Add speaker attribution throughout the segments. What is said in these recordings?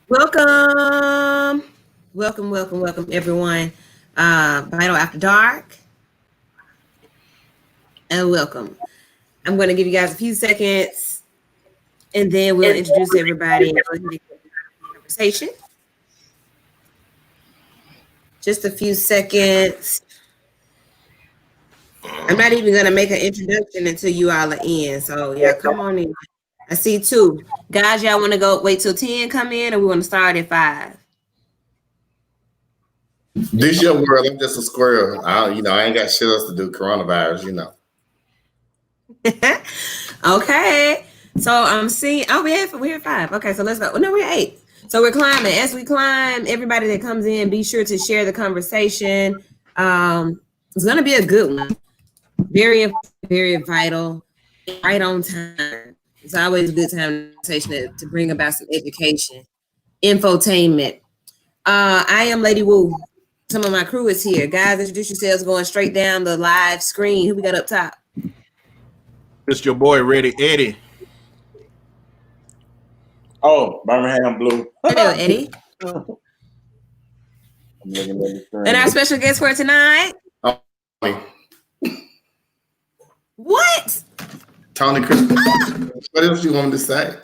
Speaker 1: Welcome, welcome, everyone. Vital After Dark, and welcome. I'm going to give you guys a few seconds, and then we'll introduce everybody and go ahead and get the conversation. Just a few seconds. I'm not even going to make an introduction until you all are in. So yeah, come on in. I see two guys. Y'all want to go wait till 10 come in, or we want to start at 5?
Speaker 2: This your world. I'm just a squirrel. I ain't got shit else to do. Coronavirus.
Speaker 1: Okay. So I'm seeing. Oh, we're at 5. Okay, so let's go. No, we're at 8. So we're climbing. As we climb, everybody that comes in, be sure to share the conversation. It's gonna be a good one. Very, very vital. Right on time. It's always a good time to bring about some education, infotainment. I am Lady Wu. Some of my crew is here. Guys, introduce yourselves going straight down the live screen. Who we got up top?
Speaker 3: It's your boy, Ready Eddie.
Speaker 4: Oh, Birmingham Blue.
Speaker 1: Hello, Eddie. And our special guest for tonight? What?
Speaker 2: Tony Christmas. What else you want to say?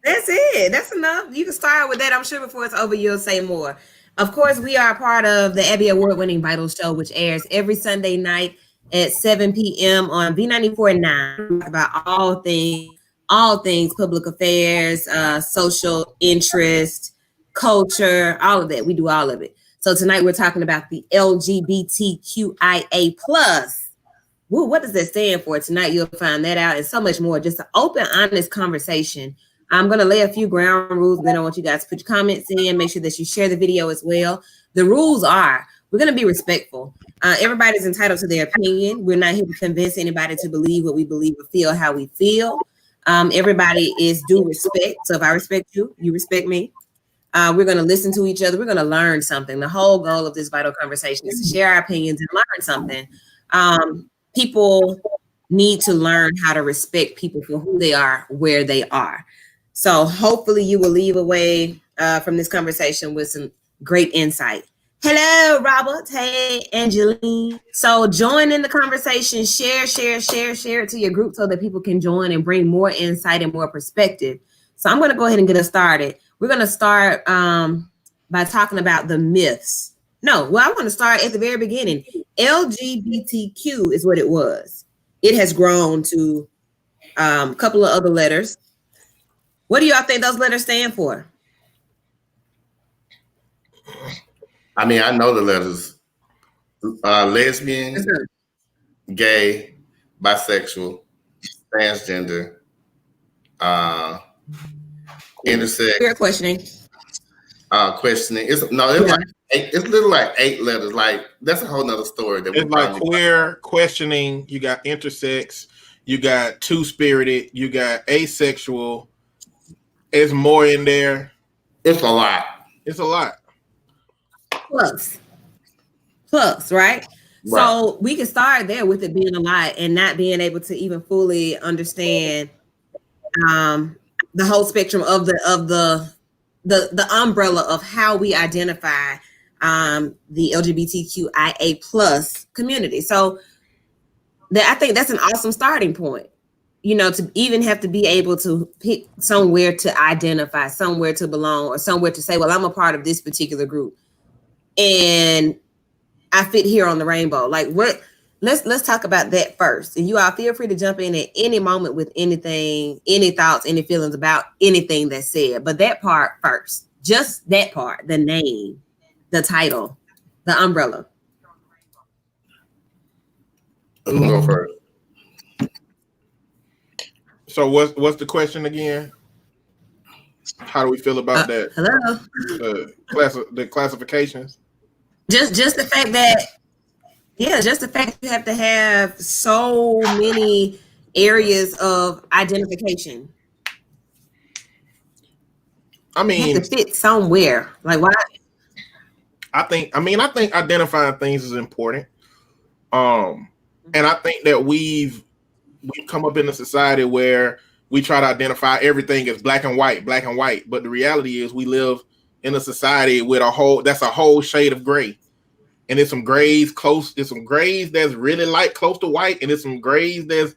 Speaker 1: That's it. That's enough. You can start with that. I'm sure before it's over, you'll say more. Of course, we are part of the Abby Award-winning Vital Show, which airs every Sunday night at 7 p.m. on V94.9. About all things public affairs, social interest, culture, all of that. We do all of it. So tonight we're talking about the LGBTQIA plus. Woo, what does that stand for? Tonight you'll find that out and so much more. Just an open, honest conversation. I'm going to lay a few ground rules, and then I want you guys to put your comments in. Make sure that you share the video as well. The rules are, we're going to be respectful. Everybody's entitled to their opinion. We're not here to convince anybody to believe what we believe or feel how we feel. Everybody is due respect. So if I respect you, you respect me. We're going to listen to each other. We're going to learn something. The whole goal of this vital conversation is to share our opinions and learn something. People need to learn how to respect people for who they are, where they are. So hopefully you will leave away from this conversation with some great insight. Hello, Robert. Hey, Angeline. So join in the conversation. Share it to your group so that people can join and bring more insight and more perspective. So I'm going to go ahead and get us started. We're going to start by talking about the myths. I want to start at the very beginning. LGBTQ is what it was. It has grown to a couple of other letters. What do y'all think those letters stand for?
Speaker 2: I mean, I know the letters. Lesbian, gay, bisexual, transgender, intersex.
Speaker 1: You're questioning.
Speaker 2: Questioning. It's literally like 8 letters. Like that's a whole nother story.
Speaker 3: It's like queer, questioning. You got intersex. You got two-spirited. You got asexual. It's more in there.
Speaker 2: It's a lot.
Speaker 1: Plus, right? So we can start there with it being a lot and not being able to even fully understand the whole spectrum of the umbrella of how we identify the LGBTQIA plus community. So I think that's an awesome starting point. To even have to be able to pick somewhere to identify, somewhere to belong, or somewhere to say, well, I'm a part of this particular group and I fit here on the rainbow. Like what? Let's talk about that first. And you all feel free to jump in at any moment with anything, any thoughts, any feelings about anything that's said. But that part first, just that part, the name, the title, the umbrella.
Speaker 2: Who's going first?
Speaker 3: So what's the question again? How do we feel about that?
Speaker 1: Hello.
Speaker 3: The classifications.
Speaker 1: Just the fact that, just the fact that you have to have so many areas of identification.
Speaker 3: I mean,
Speaker 1: you have to fit somewhere. Like why?
Speaker 3: I think identifying things is important. And I think that we've come up in a society where we try to identify everything as black and white. But the reality is we live in a society with a whole shade of gray. And there's some grays there's some grays that's really light, close to white, and there's some grays that's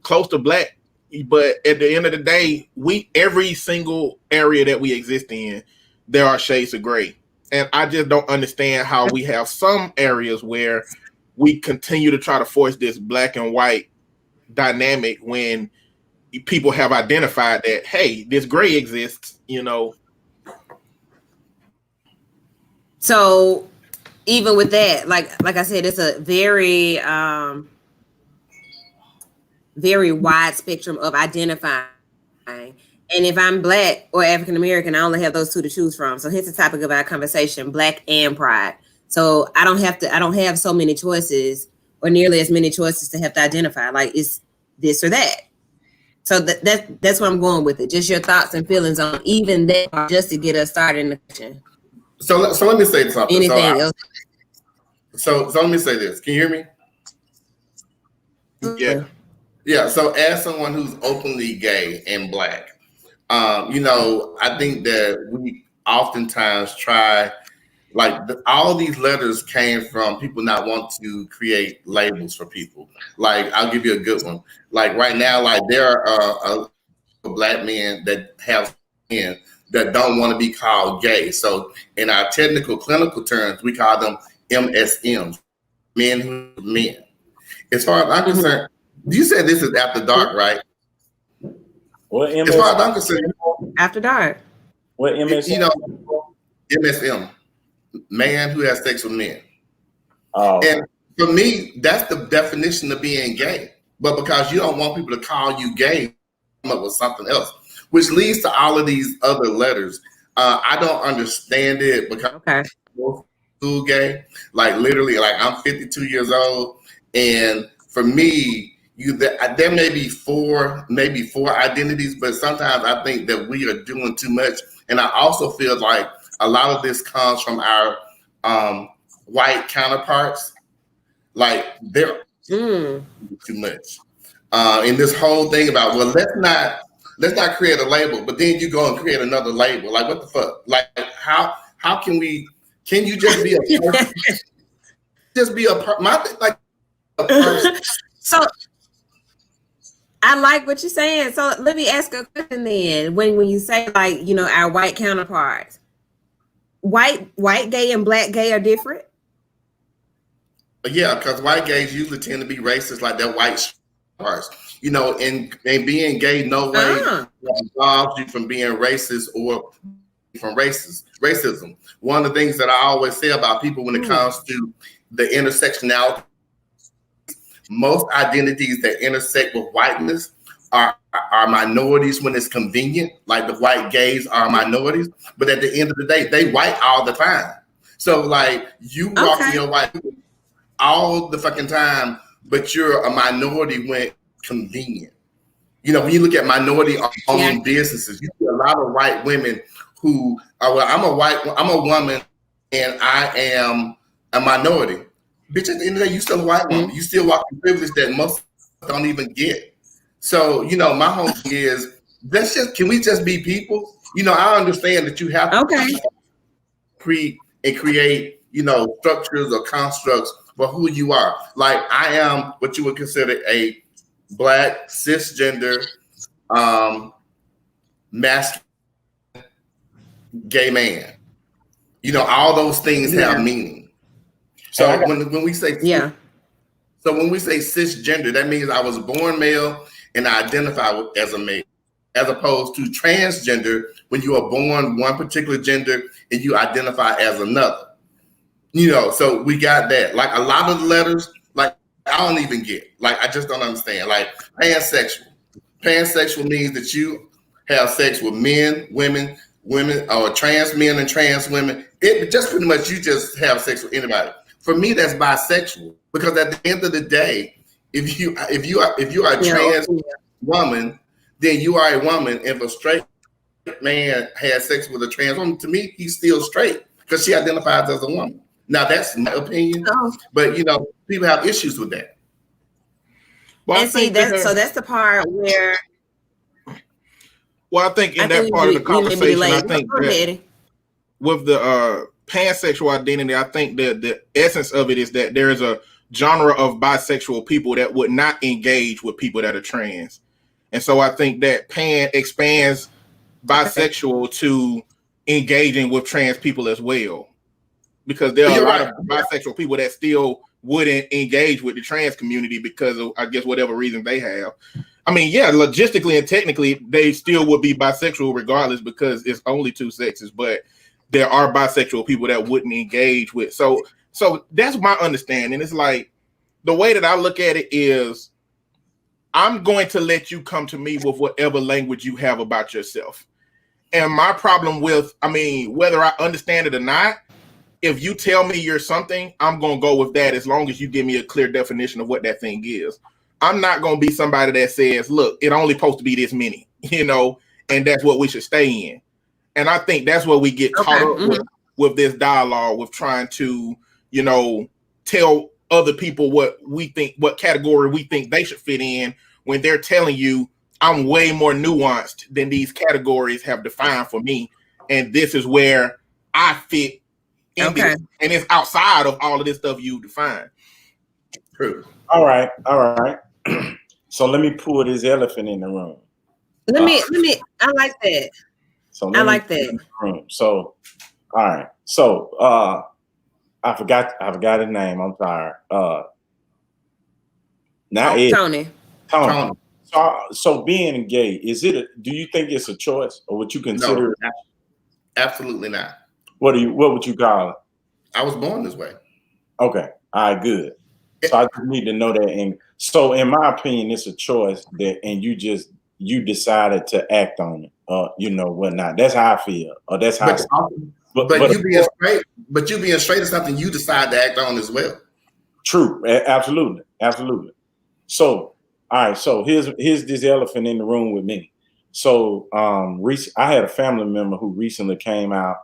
Speaker 3: close to black. But at the end of the day, every single area that we exist in, there are shades of gray. And I just don't understand how we have some areas where we continue to try to force this black and white dynamic when people have identified that, hey, this gray exists,
Speaker 1: So even with that, like I said, it's a very very wide spectrum of identifying. And if I'm black or African American, I only have those two to choose from. So here's the topic of our conversation: black and pride. So I don't have so many choices, or nearly as many choices, to have to identify. Like, it's this or that. So that's where I'm going with it. Just your thoughts and feelings on even that, just to get us started in the question.
Speaker 2: So let me say something.
Speaker 1: Anything else?
Speaker 2: So let me say this. Can you hear me?
Speaker 3: Yeah.
Speaker 2: Yeah. So as someone who's openly gay and black, I think that we oftentimes try, all of these letters came from people not wanting to create labels for people. Like, I'll give you a good one. Like right now, there are black men that have men that don't want to be called gay. So in our technical clinical terms, we call them MSMs, men who are men. As far as I'm concerned, you said this is after dark, right?
Speaker 4: What MS?
Speaker 2: As far as I'm concerned,
Speaker 1: After dark.
Speaker 4: What MS?
Speaker 2: MSM, man who has sex with men.
Speaker 4: Oh.
Speaker 2: And for me, that's the definition of being gay. But because you don't want people to call you gay, come up with something else, which leads to all of these other letters. I don't understand it because I'm school gay. Literally, I'm 52 years old, and for me, there may be four identities, but sometimes I think that we are doing too much. And I also feel like a lot of this comes from our white counterparts. They're too much. And this whole thing about, well, let's not create a label, but then you go and create another label. What the fuck? How can you just be a person? Just be a person.
Speaker 1: So I like what you're saying. So let me ask a question then. When you say our white counterparts, white gay and black gay are different?
Speaker 2: Yeah, because white gays usually tend to be racist, like their white parts. And being gay no way absolves you from being racist or from racism. One of the things that I always say about people when it comes to the intersectionality, most identities that intersect with whiteness are minorities when it's convenient. Like the white gays are minorities, but at the end of the day, they white all the time. So you walk in your white all the fucking time, but you're a minority when it's convenient. When you look at minority-owned businesses, you see a lot of white women who are, well, I'm a woman, and I am a minority. Bitch, at the end of the day, you still a white woman. You still walk in privilege that most don't even get. So, my whole thing is, can we just be people? I understand that you have to create, structures or constructs for who you are. I am what you would consider a black, cisgender, masculine, gay man. All those things have meaning. So when we say when we say cisgender, that means I was born male and I identify as a male, as opposed to transgender, when you are born one particular gender and you identify as another. So we got that. A lot of the letters, I don't even get. I just don't understand. Pansexual. Pansexual means that you have sex with men, women, or trans men and trans women. It just pretty much you just have sex with anybody. For me, that's bisexual, because at the end of the day, if you are a trans woman, then you are a woman. If a straight man has sex with a trans woman, to me, he's still straight because she identifies as a woman. Now that's my opinion, but people have issues with that.
Speaker 1: Well, and see, that's the part where
Speaker 3: Well, I think in that
Speaker 1: think
Speaker 3: part of the
Speaker 1: we may be
Speaker 3: conversation, I
Speaker 1: delayed.
Speaker 3: think
Speaker 1: Go ahead,
Speaker 3: that
Speaker 1: Eddie.
Speaker 3: with the pansexual identity, I think that the essence of it is that there is a genre of bisexual people that would not engage with people that are trans. And so I think that pan expands bisexual to engaging with trans people as well. Because there are a
Speaker 2: You're
Speaker 3: lot
Speaker 2: right.
Speaker 3: of bisexual people that still wouldn't engage with the trans community because of, I guess, whatever reason they have. I mean, yeah, logistically and technically, they still would be bisexual regardless because it's only two sexes, but there are bisexual people that wouldn't engage with. So that's my understanding. It's like the way that I look at it is I'm going to let you come to me with whatever language you have about yourself. And my problem with, I mean, whether I understand it or not, if you tell me you're something, I'm going to go with that as long as you give me a clear definition of what that thing is. I'm not going to be somebody that says, look, it only supposed to be this many, and that's what we should stay in. And I think that's where we get caught up with this dialogue, with trying to, tell other people what we think, what category we think they should fit in when they're telling you I'm way more nuanced than these categories have defined for me. And this is where I fit in this, and it's outside of all of this stuff you define.
Speaker 2: True.
Speaker 4: All right. So let me pull this elephant in the room.
Speaker 1: Let me. I like that.
Speaker 4: So
Speaker 1: I like that.
Speaker 4: In the room. So, all right. So, I forgot his name. I'm sorry.
Speaker 1: Tony.
Speaker 4: So being gay, do you think it's a choice, or would you consider it?
Speaker 2: Absolutely not.
Speaker 4: What would you call it?
Speaker 2: I was born this way.
Speaker 4: Okay. All right, good. So I just need to know that. And so in my opinion, it's a choice and you decided to act on it, whatnot. That's how I feel. Or that's how
Speaker 2: but you being straight is something you decide to act on as well.
Speaker 4: True. Absolutely. So, all right. So here's this elephant in the room with me. So I had a family member who recently came out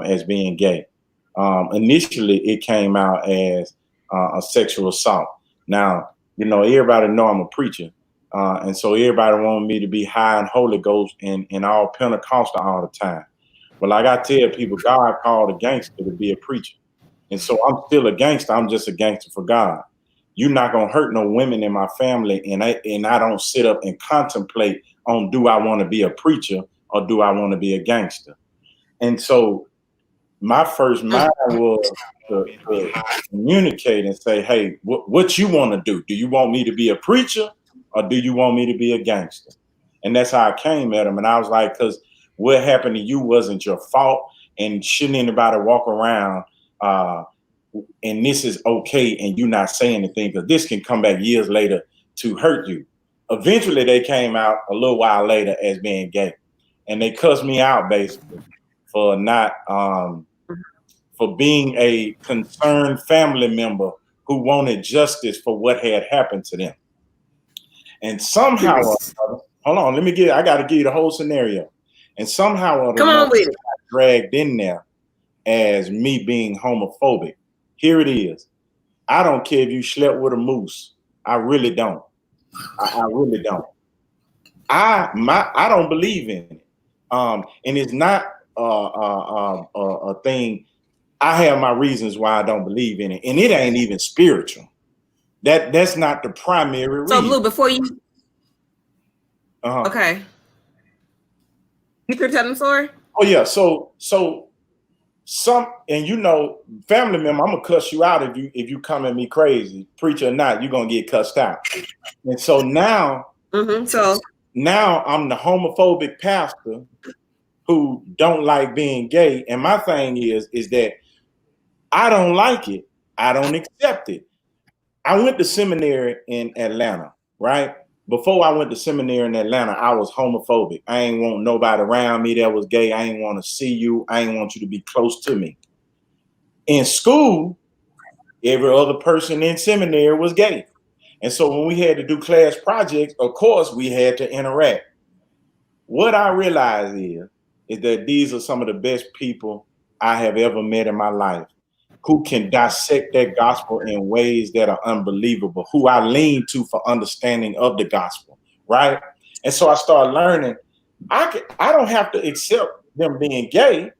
Speaker 4: as being gay. Initially, it came out as a sexual assault. Now, everybody know I'm a preacher. And so everybody wanted me to be high in Holy Ghost and all Pentecostal all the time. Well, like I tell people, God called a gangster to be a preacher. And so I'm still a gangster. I'm just a gangster for God. You're not going to hurt no women in my family. And I don't sit up and contemplate on, do I want to be a preacher or do I want to be a gangster? And so my first mind was to communicate and say, hey, what you want to do? Do you want me to be a preacher or do you want me to be a gangster? And that's how I came at him. And I was like, because what happened to you wasn't your fault. And shouldn't anybody walk around and this is okay and you not saying anything, because this can come back years later to hurt you. Eventually, they came out a little while later as being gay. And they cussed me out basically for not for being a concerned family member who wanted justice for what had happened to them. And somehow, hold on, I got to give you the whole scenario. And somehow or another, I got dragged in there as me being homophobic. Here it is. I don't care if you slept with a moose. I really don't. I really don't. I don't believe in it. And it's not a thing. I have my reasons why I don't believe in it, and it ain't even spiritual. That's not the primary reason.
Speaker 1: So, Blue, before you, okay, you could tell them story.
Speaker 4: Oh yeah, so some, and family member, I'm gonna cuss you out if you come at me crazy, preacher or not, you're gonna get cussed out. And so now, now I'm the homophobic pastor who don't like being gay, and my thing is that I don't like it. I don't accept it. I went to seminary in Atlanta, right? Before I went to seminary in Atlanta, I was homophobic. I ain't want nobody around me that was gay. I ain't want to see you. I ain't want you to be close to me. In school, every other person in seminary was gay. And so when we had to do class projects, of course, we had to interact. What I realized is that these are some of the best people I have ever met in my life, who can dissect that gospel in ways that are unbelievable, who I lean to for understanding of the gospel, right? And so I started learning I don't have to accept them being gay,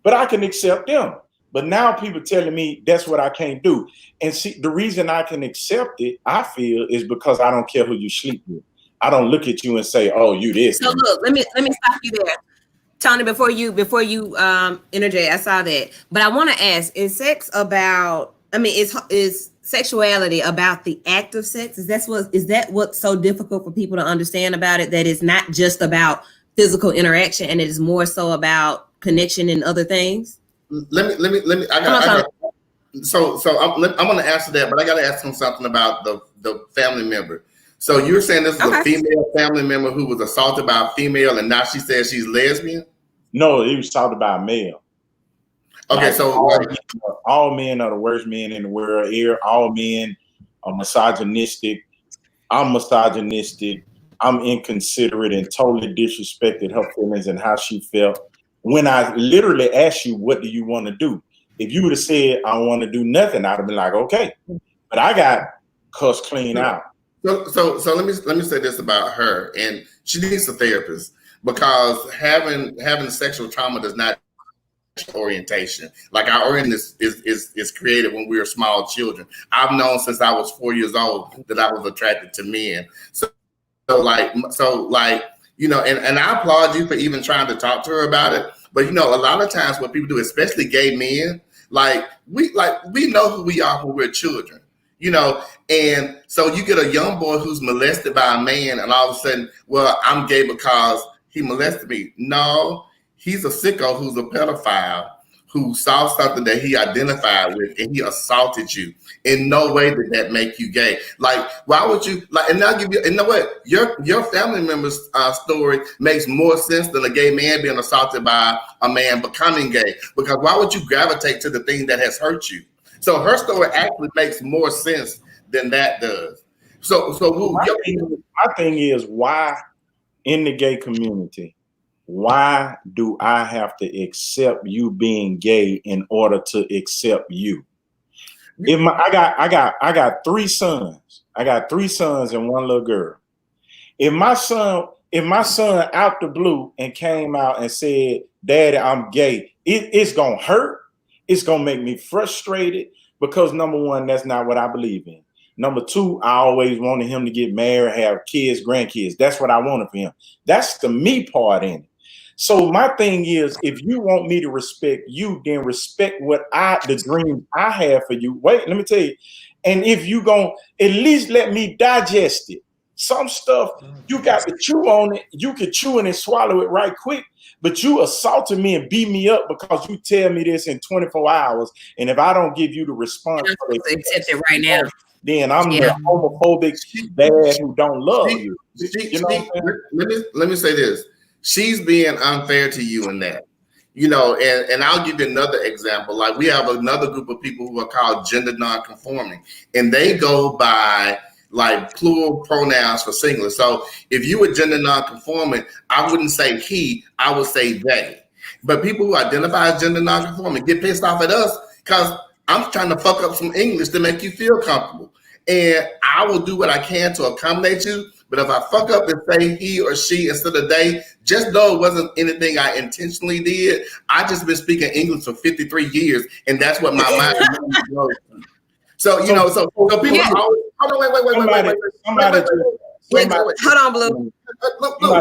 Speaker 4: but I can accept them. But now people telling me that's what I can't do. And see, the reason I can accept it, I feel, is because I don't care who you sleep with. I don't look at you and say, "Oh, you this."
Speaker 1: So look, let me stop you there, Tony. Before you interject, I saw that, but I want to ask: is sex about? I mean, is sexuality about the act of sex? Is that what's so difficult for people to understand about it? That it's not just about physical interaction, and it is more so about connection and other things.
Speaker 2: Let me. So I'm going to answer that, but I got to ask him something about the family member. So you're saying this is a female family member who was assaulted by a female, and now she says she's lesbian?
Speaker 4: No, he was assaulted by a male.
Speaker 2: Okay, like, so
Speaker 4: all men are the worst men in the world. Here, all men are misogynistic. I'm misogynistic. I'm inconsiderate and totally disrespected her feelings and how she felt. When I literally asked you, what do you want to do? If you would have said, I want to do nothing, I'd have been like, okay. But I got cussed clean out.
Speaker 2: So let me say this about her, and she needs a therapist, because having sexual trauma does not orientation. Like, our orientation is created when we were small children. I've known since I was 4 years old that I was attracted to men. So like you know, and I applaud you for even trying to talk to her about it. But you know, a lot of times what people do, especially gay men, we know who we are when we're children. You know, and so you get a young boy who's molested by a man, and all of a sudden, well, I'm gay because he molested me. No, he's a sicko who's a pedophile who saw something that he identified with, and he assaulted you. In no way did that make you gay. Like, why would you like? And I'll give you. And you know what? Your family member's story makes more sense than a gay man being assaulted by a man becoming gay. Because why would you gravitate to the thing that has hurt you? So her story actually makes more sense than that does. So
Speaker 4: my thing is, why in the gay community, why do I have to accept you being gay in order to accept you? I got 3 sons. I got 3 sons and 1 little girl. If my son out the blue and came out and said, "Daddy, I'm gay," it's gonna hurt. It's gonna make me frustrated, because number 1, that's not what I believe in. Number 2, I always wanted him to get married, have kids, grandkids. That's what I wanted for him. That's the me part in it. So my thing is, if you want me to respect you, then respect the dreams I have for you. Wait, let me tell you. And if you gon' at least let me digest it. Some stuff you got to chew on it. You could chew it and swallow it right quick. But you assaulted me and beat me up because you tell me this in 24 hours. And if I don't give you the response,
Speaker 1: accept it right now,
Speaker 4: then I'm the homophobic dad who don't love you.
Speaker 2: Let me say this. She's being unfair to you in that. You know, and I'll give you another example. Like, we have another group of people who are called gender nonconforming, and they go by like plural pronouns for singular. So if you were gender nonconforming, I wouldn't say he, I would say they. But people who identify as gender nonconforming get pissed off at us because I'm trying to fuck up some English to make you feel comfortable. And I will do what I can to accommodate you. But if I fuck up and say he or she instead of they, just know it wasn't anything I intentionally did. I just been speaking English for 53 years, and that's what my mind knows. So, you know, so people always, hold on, wait.
Speaker 1: Hold on, Blue.
Speaker 2: Look.
Speaker 4: Hold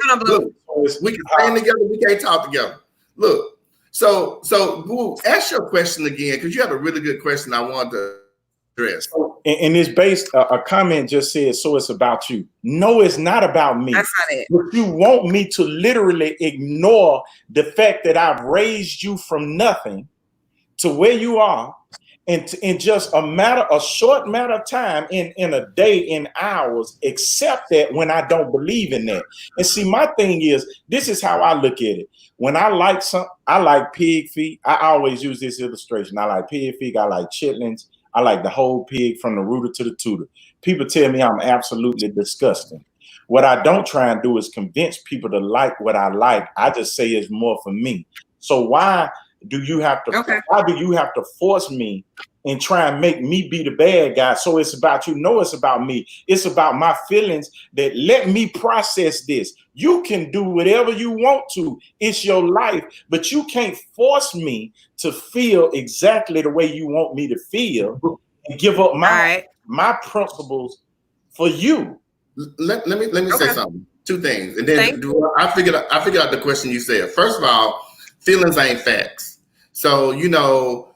Speaker 4: on,
Speaker 2: Blue. We can stand together, we can't talk together. Look, so Blue, ask your question again, because you have a really good question I want to address.
Speaker 4: And it's based, a comment just said, so it's about you. No, it's not about me.
Speaker 1: That's not it.
Speaker 4: But you want me to literally ignore the fact that I've raised you from nothing to where you are, and in just a short matter of time, in a day, in hours, accept that when I don't believe in that. And see, my thing is, this is how I look at it. When I like something, I like pig feet. I always use this illustration. I like pig feet. I like chitlins. I like the whole pig from the rooter to the tutor. People tell me I'm absolutely disgusting. What I don't try and do is convince people to like what I like. I just say it's more for me. So why do you have to force me and try and make me be the bad guy. So it's about you. No, it's about me. It's about my feelings that let me process this. You can do whatever you want to. It's your life, but you can't force me to feel exactly the way you want me to feel and give up my principles for you.
Speaker 2: Let me say something. Two things, and then I figured out the question you said. First of all, feelings ain't facts. So no,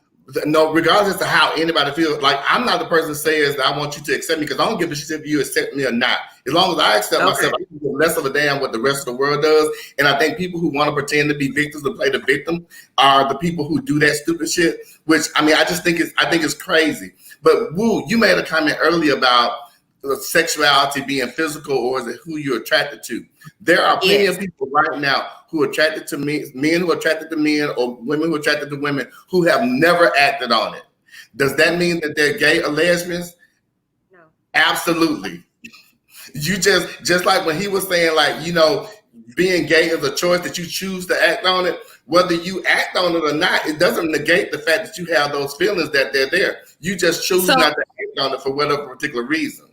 Speaker 2: regardless as to how anybody feels, like I'm not the person that says that I want you to accept me, because I don't give a shit if you accept me or not. As long as I accept myself, I give less of a damn what the rest of the world does. And I think people who want to pretend to be victims and play the victim are the people who do that stupid shit. Which I just think it's crazy. But Woo, you made a comment earlier about sexuality being physical, or is it who you're attracted to? There are plenty of people right now who are attracted to men who are attracted to men, or women who are attracted to women who have never acted on it. Does that mean that they're gay or lesbians?
Speaker 1: No.
Speaker 2: Absolutely. You just like when he was saying, like, being gay is a choice that you choose to act on it. Whether you act on it or not, it doesn't negate the fact that you have those feelings, that they're there. You just choose not to act on it for whatever particular reason.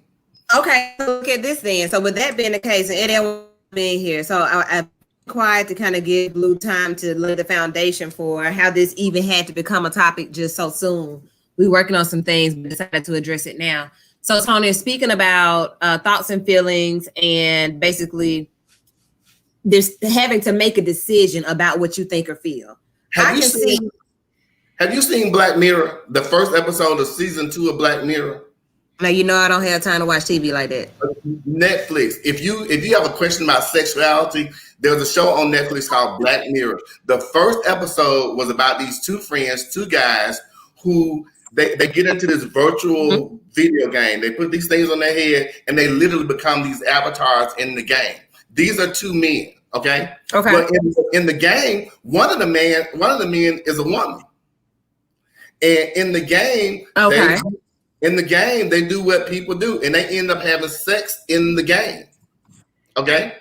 Speaker 1: Okay, look at this then. So with that being the case, and Eddie being here, so I'm quiet to kind of give Blue time to lay the foundation for how this even had to become a topic just so soon. We're working on some things, but decided to address it now. So Tony, speaking about thoughts and feelings, and basically there's having to make a decision about what you think or feel.
Speaker 2: Have you seen Black Mirror, the first episode of season 2 of Black Mirror?
Speaker 1: Now, I don't have time to watch TV like that.
Speaker 2: Netflix. If you have a question about sexuality, there's a show on Netflix called Black Mirror. The first episode was about these two friends, two guys, who they get into this virtual video game. They put these things on their head and they literally become these avatars in the game. These are two men, okay?
Speaker 1: Okay.
Speaker 2: But in the game, one of the men is a woman. And in the game, they do what people do, and they end up having sex in the game. Okay?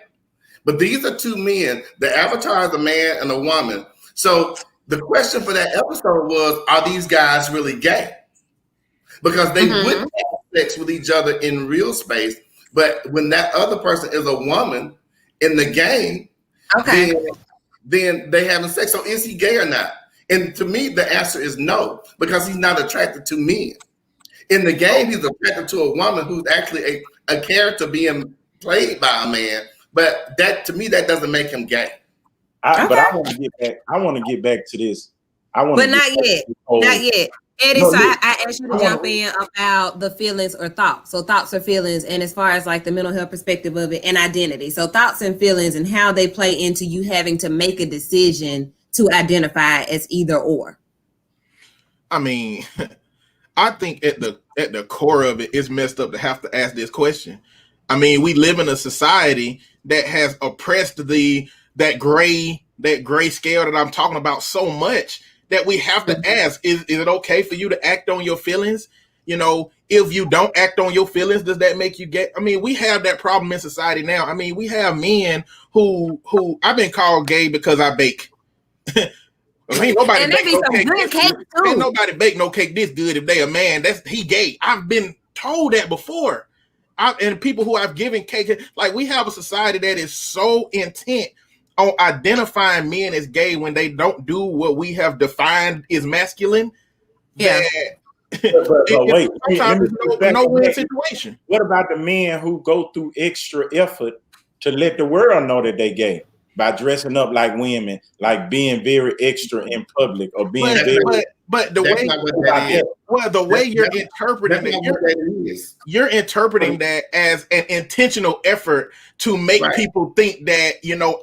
Speaker 2: But these are two men. The avatar is a man and a woman. So the question for that episode was, are these guys really gay? Because they would have sex with each other in real space, but when that other person is a woman in the game, then they having sex. So is he gay or not? And to me, the answer is no, because he's not attracted to men. In the game, he's attracted to a woman who's actually a character being played by a man. But that, to me, that doesn't make him gay.
Speaker 4: But I want to get back. I want to get back to this.
Speaker 1: But not yet. Not yet. Eddie, so I asked you to jump in about the feelings or thoughts. So thoughts or feelings, and as far as like the mental health perspective of it and identity. So thoughts and feelings and how they play into you having to make a decision to identify as either or.
Speaker 3: I mean, I think at the core of it, it's messed up to have to ask this question. I mean, we live in a society that has oppressed that gray scale that I'm talking about so much that we have to ask, is it okay for you to act on your feelings? If you don't act on your feelings, does that make you gay? I mean, we have that problem in society now. I mean, we have men who I've been called gay because I bake. Ain't nobody bake no cake this good if they a man. He gay. I've been told that before. And people who I've given cake, like, we have a society that is so intent on identifying men as gay when they don't do what we have defined as masculine.
Speaker 1: Yeah.
Speaker 4: Wait.
Speaker 3: No win situation.
Speaker 4: What about the men who go through extra effort to let the world know that they gay by dressing up like women, like being very extra in public, or being
Speaker 3: But the way you're interpreting it, you're interpreting that as an intentional effort to make people think that,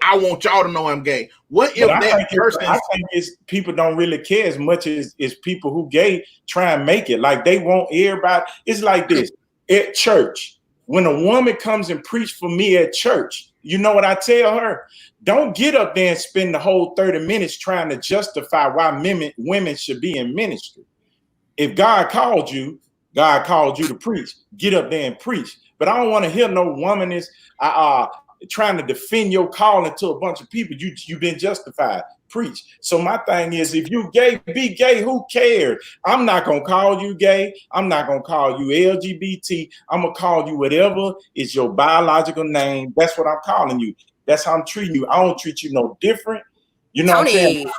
Speaker 3: I want y'all to know I'm gay. What if that person?
Speaker 4: I think it's people don't really care as much as people who gay try and make it. Like, they want everybody. It's like this at church. When a woman comes and preach for me at church, you know what I tell her? Don't get up there and spend the whole 30 minutes trying to justify why women should be in ministry. If God called you to preach. Get up there and preach. But I don't want to hear no woman is trying to defend your calling to a bunch of people. You've been justified. Preach. So my thing is, if you gay, be gay. Who cares? I'm not gonna call you gay. I'm not gonna call you LGBT. I'm gonna call you whatever is your biological name. That's what I'm calling you. That's how I'm treating you. I don't treat you no different. You know what I'm saying?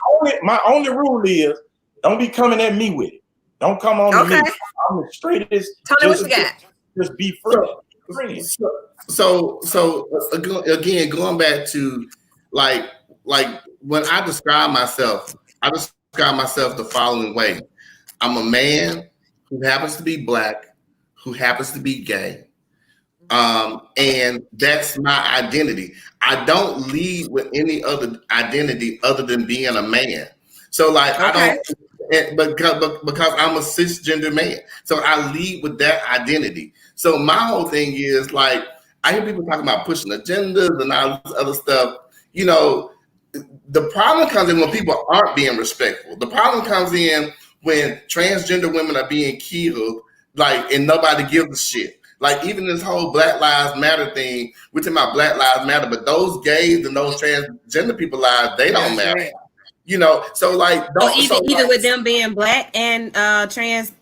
Speaker 4: My only rule is, don't be coming at me with it. Don't come on to me. I'm the straightest.
Speaker 1: Tony, what you got?
Speaker 4: Just be free.
Speaker 2: So again, going back to like when I describe myself the following way. I'm a man who happens to be black, who happens to be gay. And that's my identity. I don't lead with any other identity other than being a man. So like I don't, because I'm a cisgender man. So I lead with that identity. So my whole thing is like, I hear people talking about pushing agendas and all this other stuff. You know, the problem comes in when people aren't being respectful. The problem comes in when transgender women are being killed, like, and nobody gives a shit. Like, even this whole Black Lives Matter thing, we're talking about Black Lives Matter, but those gays and those transgender people lives, they don't matter. Right. You know, so like,
Speaker 1: either with them being black and trans.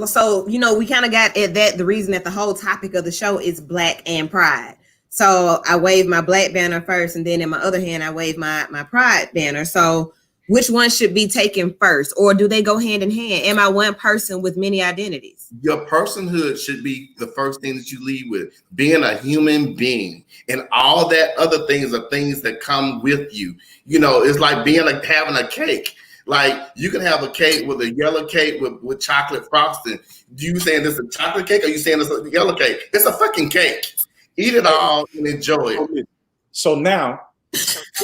Speaker 1: So, you know, we kind of got at that. The reason that the whole topic of the show is Black and Pride. So I wave my Black banner first, and then in my other hand, I wave my Pride banner. So which one should be taken first, or do they go hand in hand? Am I one person with many identities?
Speaker 2: Your personhood should be the first thing that you lead with, being a human being, and all that other things are things that come with you. You know, it's like being like having a cake. Like, you can have a cake with a yellow cake with chocolate frosting. You saying this is a chocolate cake, or you saying this is a yellow cake? It's a fucking cake. Eat it all and enjoy it.
Speaker 4: So now,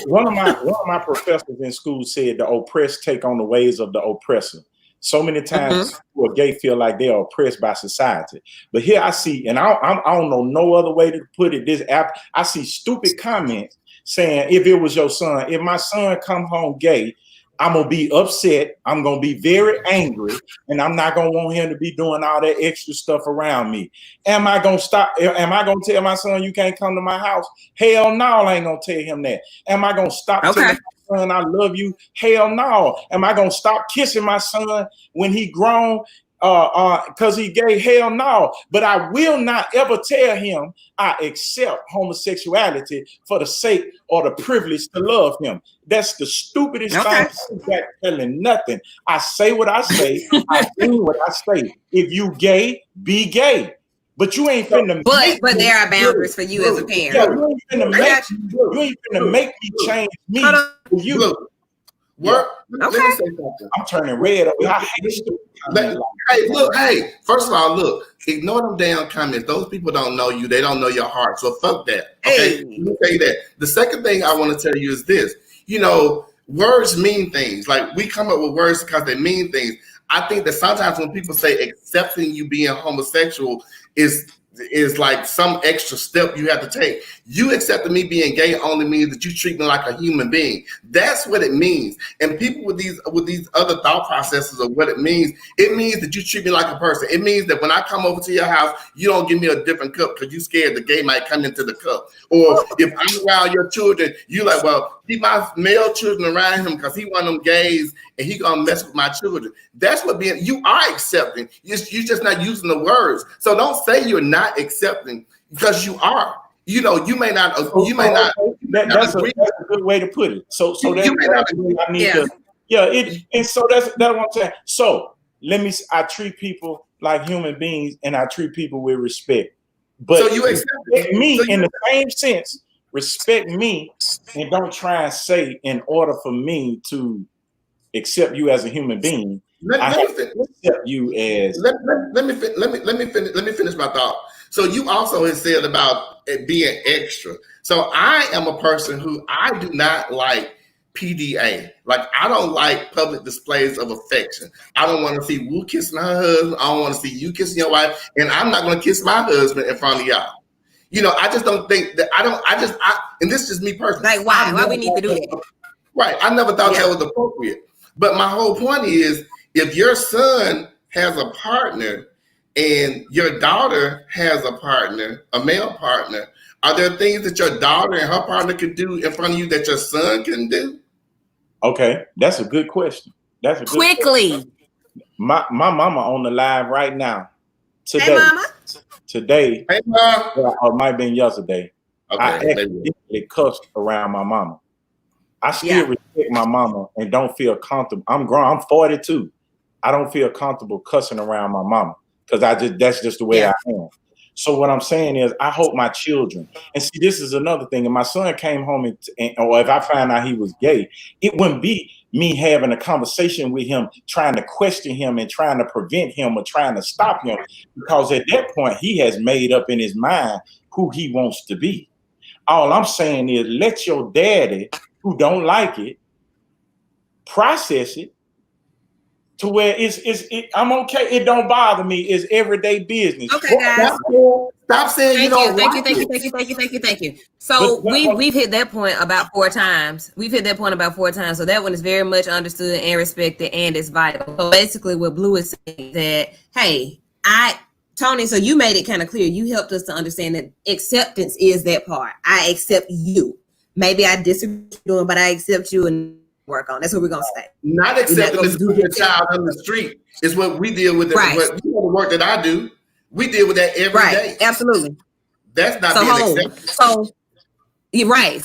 Speaker 4: one of my professors in school said the oppressed take on the ways of the oppressor. So many times people are gay feel like they are oppressed by society. But here I see, and I don't know no other way to put it. I see stupid comments saying, if it was your son, if my son come home gay, I'm going to be upset. I'm going to be very angry, and I'm not going to want him to be doing all that extra stuff around me. Am I going to stop? Am I going to tell my son, you can't come to my house? Hell no, I ain't going to tell him that. Am I going to stop telling my son I love you? Hell no. Am I going to stop kissing my son when he grown? Because he gay? Hell no. But I will not ever tell him I accept homosexuality for the sake or the privilege to love him. That's the stupidest thing. Back telling nothing. I say what I say. I do what I say. If you gay, be gay. But you ain't finna.
Speaker 1: But there are boundaries for you as a parent.
Speaker 4: Yeah, you ain't finna make me change me for you.
Speaker 2: Look, let me say something.
Speaker 4: I'm turning red up. I hate stupid comments.
Speaker 2: Hey, first of all, look, ignore them damn comments. Those people don't know you. They don't know your heart. So fuck that. Okay, let me tell you that. The second thing I want to tell you is this. You know, words mean things. Like, we come up with words because they mean things. I think that sometimes when people say accepting you being homosexual is like some extra step you have to take. You accepting me being gay only means that you treat me like a human being. That's what it means. And people with these other thought processes of what it means that you treat me like a person. It means that when I come over to your house, you don't give me a different cup because you scared the gay might come into the cup. Or if I'm around your children, you like, well, keep my male children around him because he one of them gays and he gonna mess with my children. That's what you are accepting. You're just not using the words. So don't say you're not accepting, because you are. You know, you may not. That's
Speaker 4: a good way to put it. So that's what I need to. Yeah, and so that's what I'm saying. So I treat people like human beings, and I treat people with respect. But
Speaker 2: so you accept
Speaker 4: me in the same sense. Respect me, and don't try and say in order for me to accept you as a human being, I have to accept you as.
Speaker 2: Let me finish my thought. So you also had said about it being extra. So I am a person who I do not like PDA. Like, I don't like public displays of affection. I don't want to see Wu kissing her husband. I don't want to see you kissing your wife, and I'm not going to kiss my husband in front of y'all. You know, I just don't think that. And this is just me personally.
Speaker 1: Like, why we need to do that?
Speaker 2: Right. I never thought that was appropriate. But my whole point is, if your son has a partner and your daughter has a partner, a male partner, Are there things that your daughter and her partner can do in front of you that your son can do?
Speaker 4: Okay, that's a good question. That's a good
Speaker 1: Quickly.
Speaker 4: question. My mama on the live right now. Today.
Speaker 1: Hey, mama.
Speaker 4: Today.
Speaker 2: Hey, mom.
Speaker 4: Or it might have been yesterday.
Speaker 2: Okay,
Speaker 4: I accidentally cussed around my mama. I still respect my mama and don't feel comfortable. I'm grown. I'm 42. I don't feel comfortable cussing around my mama because that's just the way I am. So what I'm saying is, I hope my children, and see, this is another thing. If my son came home or if I find out he was gay, it wouldn't be me having a conversation with him, trying to question him and trying to prevent him or trying to stop him, because at that point he has made up in his mind who he wants to be. All I'm saying is, let your daddy, who don't like it, process it to where I'm okay. It don't bother me. It's everyday business.
Speaker 1: Okay, guys.
Speaker 2: Stop saying
Speaker 1: Thank you. So we've hit that point about 4 times. So that one is very much understood and respected, and it's vital. So basically what Blue is saying is that, hey, Tony, so you made it kind of clear. You helped us to understand that acceptance is that part. I accept you. Maybe I disagree with you, but I accept you and work on. That's what we're gonna say.
Speaker 2: Not accepting is putting a child on the street. Is what we deal with.
Speaker 1: Right.
Speaker 2: The work that I do, we deal with that every day.
Speaker 1: Absolutely.
Speaker 2: That's not being accepted.
Speaker 1: So you're right.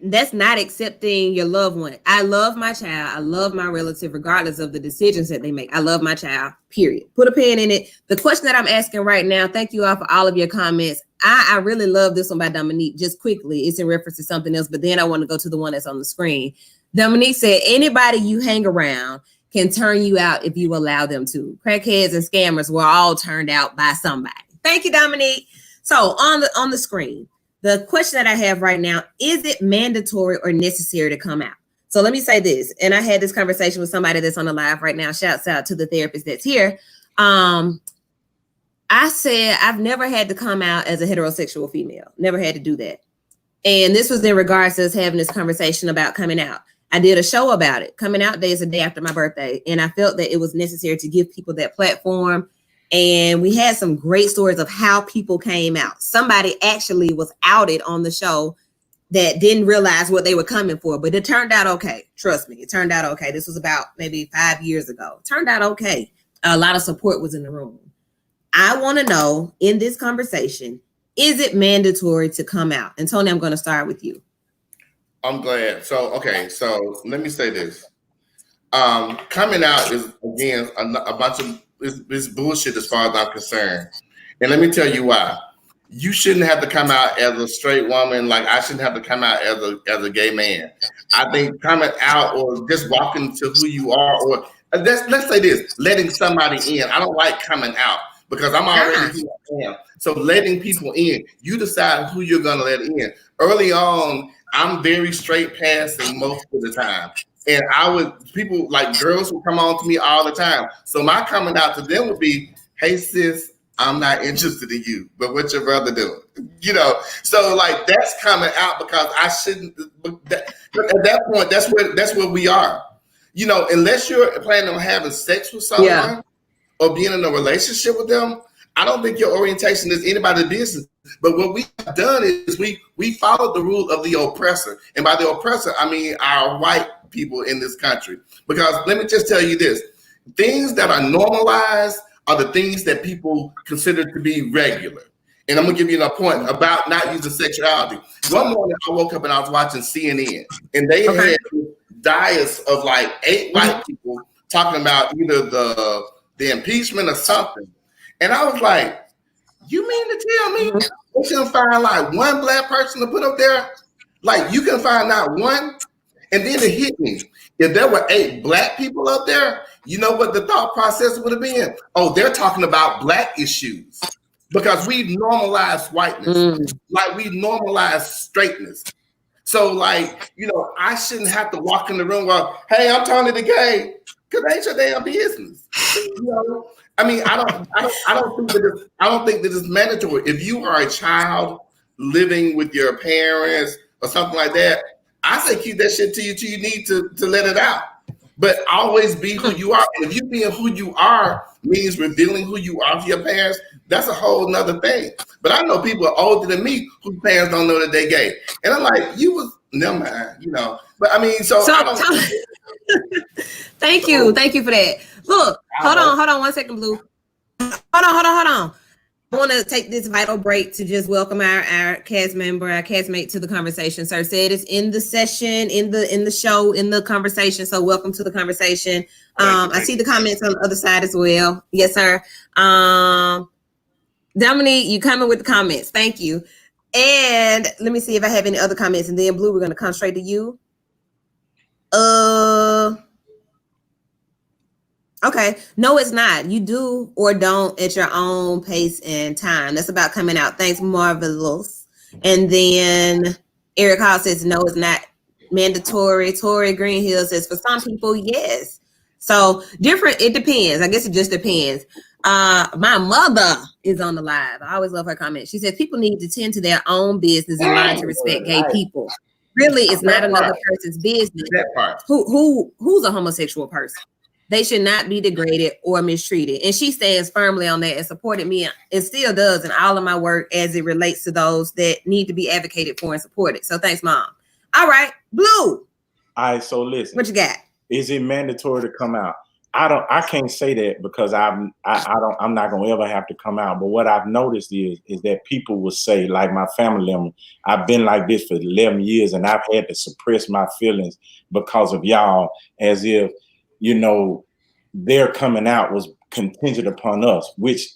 Speaker 1: That's not accepting your loved one. I love my child. I love my relative, regardless of the decisions that they make. I love my child, period. Put a pin in it. The question that I'm asking right now, thank you all for all of your comments. I really love this one by Dominique. Just quickly, it's in reference to something else, but then I want to go to the one that's on the screen. Dominique said, anybody you hang around can turn you out if you allow them to. Crackheads and scammers were all turned out by somebody. Thank you, Dominique. So on the screen, the question that I have right now, is it mandatory or necessary to come out? So let me say this, and I had this conversation with somebody that's on the live right now. Shouts out to the therapist that's here. I said I've never had to come out as a heterosexual female. Never had to do that. And this was in regards to us having this conversation about coming out. I did a show about it. Coming out day is the day after my birthday. And I felt that it was necessary to give people that platform. And we had some great stories of how people came out. Somebody actually was outed on the show that didn't realize what they were coming for, but it turned out okay. Trust me, it turned out okay. This was about maybe 5 years ago. It turned out okay. A lot of support was in the room. I want to know in this conversation, is it mandatory to come out? And Tony, I'm going to start with you.
Speaker 2: I'm glad. So let me say this. Coming out is, again, a bunch of it's bullshit as far as I'm concerned. And let me tell you why. You shouldn't have to come out as a straight woman. Like I shouldn't have to come out as a gay man. I think coming out or just walking to who you are, or let's say this, letting somebody in. I don't like coming out because I'm already who I am. So letting people in, you decide who you're gonna let in. Early on, I'm very straight passing most of the time. And people like girls would come on to me all the time. So my coming out to them would be, hey sis, I'm not interested in you, but what's your brother doing? You know, so like that's coming out because I shouldn't. At that point, that's where we are. You know, unless you're planning on having sex with someone or being in a relationship with them, I don't think your orientation is anybody's business. But what we have done is we followed the rule of the oppressor, and by the oppressor, I mean our white people in this country. Because let me just tell you this: things that are normalized are the things that people consider to be regular. And I'm gonna give you a point about not using sexuality. One morning I woke up and I was watching CNN, and they had dais of like 8 white people talking about either the impeachment or something. And I was like, you mean to tell me we shouldn't find like one black person to put up there? Like you can find not one? And then it hit me. If there were 8 black people up there, you know what the thought process would have been? Oh, they're talking about black issues because we've normalized whiteness, like we normalized straightness. So like, you know, I shouldn't have to walk in the room going, hey, I'm Tony the gay, because it ain't your damn business. You know? I mean, I don't think that it's mandatory. If you are a child living with your parents or something like that, I say keep that shit to you till you need to let it out. But always be who you are. And if you being who you are means revealing who you are to your parents, that's a whole nother thing. But I know people older than me whose parents don't know that they gay. And I'm like, you was never mind, you know. But I mean, so I don't
Speaker 1: Thank you for that. Look, hold on 1 second, Blue. Hold on. I want to take this vital break to just welcome our cast member, our castmate to the conversation. Sir said it's in the session, in the show, in the conversation. So welcome to the conversation. I see the comments on the other side as well. Yes, sir. Dominique, you coming with the comments. Thank you. And let me see if I have any other comments. And then Blue, we're going to come straight to you. Okay. No, it's not. You do or don't at your own pace and time. That's about coming out. Thanks, Marvelous. And then Eric Hall says, no, it's not mandatory. Tori Greenhill says, for some people, yes. So different. It depends. I guess it just depends. My mother is on the live. I always love her comment. She says, people need to tend to their own business and learn to respect gay people. Really, it's not another person's business.
Speaker 2: that part.
Speaker 1: Who's a homosexual person? They should not be degraded or mistreated. And she stands firmly on that and supported me and still does in all of my work as it relates to those that need to be advocated for and supported. So thanks, Mom. All right, Blue.
Speaker 4: All right, so listen.
Speaker 1: What you got?
Speaker 4: Is it mandatory to come out? I can't say that because I'm not gonna ever have to come out. But what I've noticed is that people will say, like my family member, I've been like this for 11 years and I've had to suppress my feelings because of y'all, as if, you know, their coming out was contingent upon us, which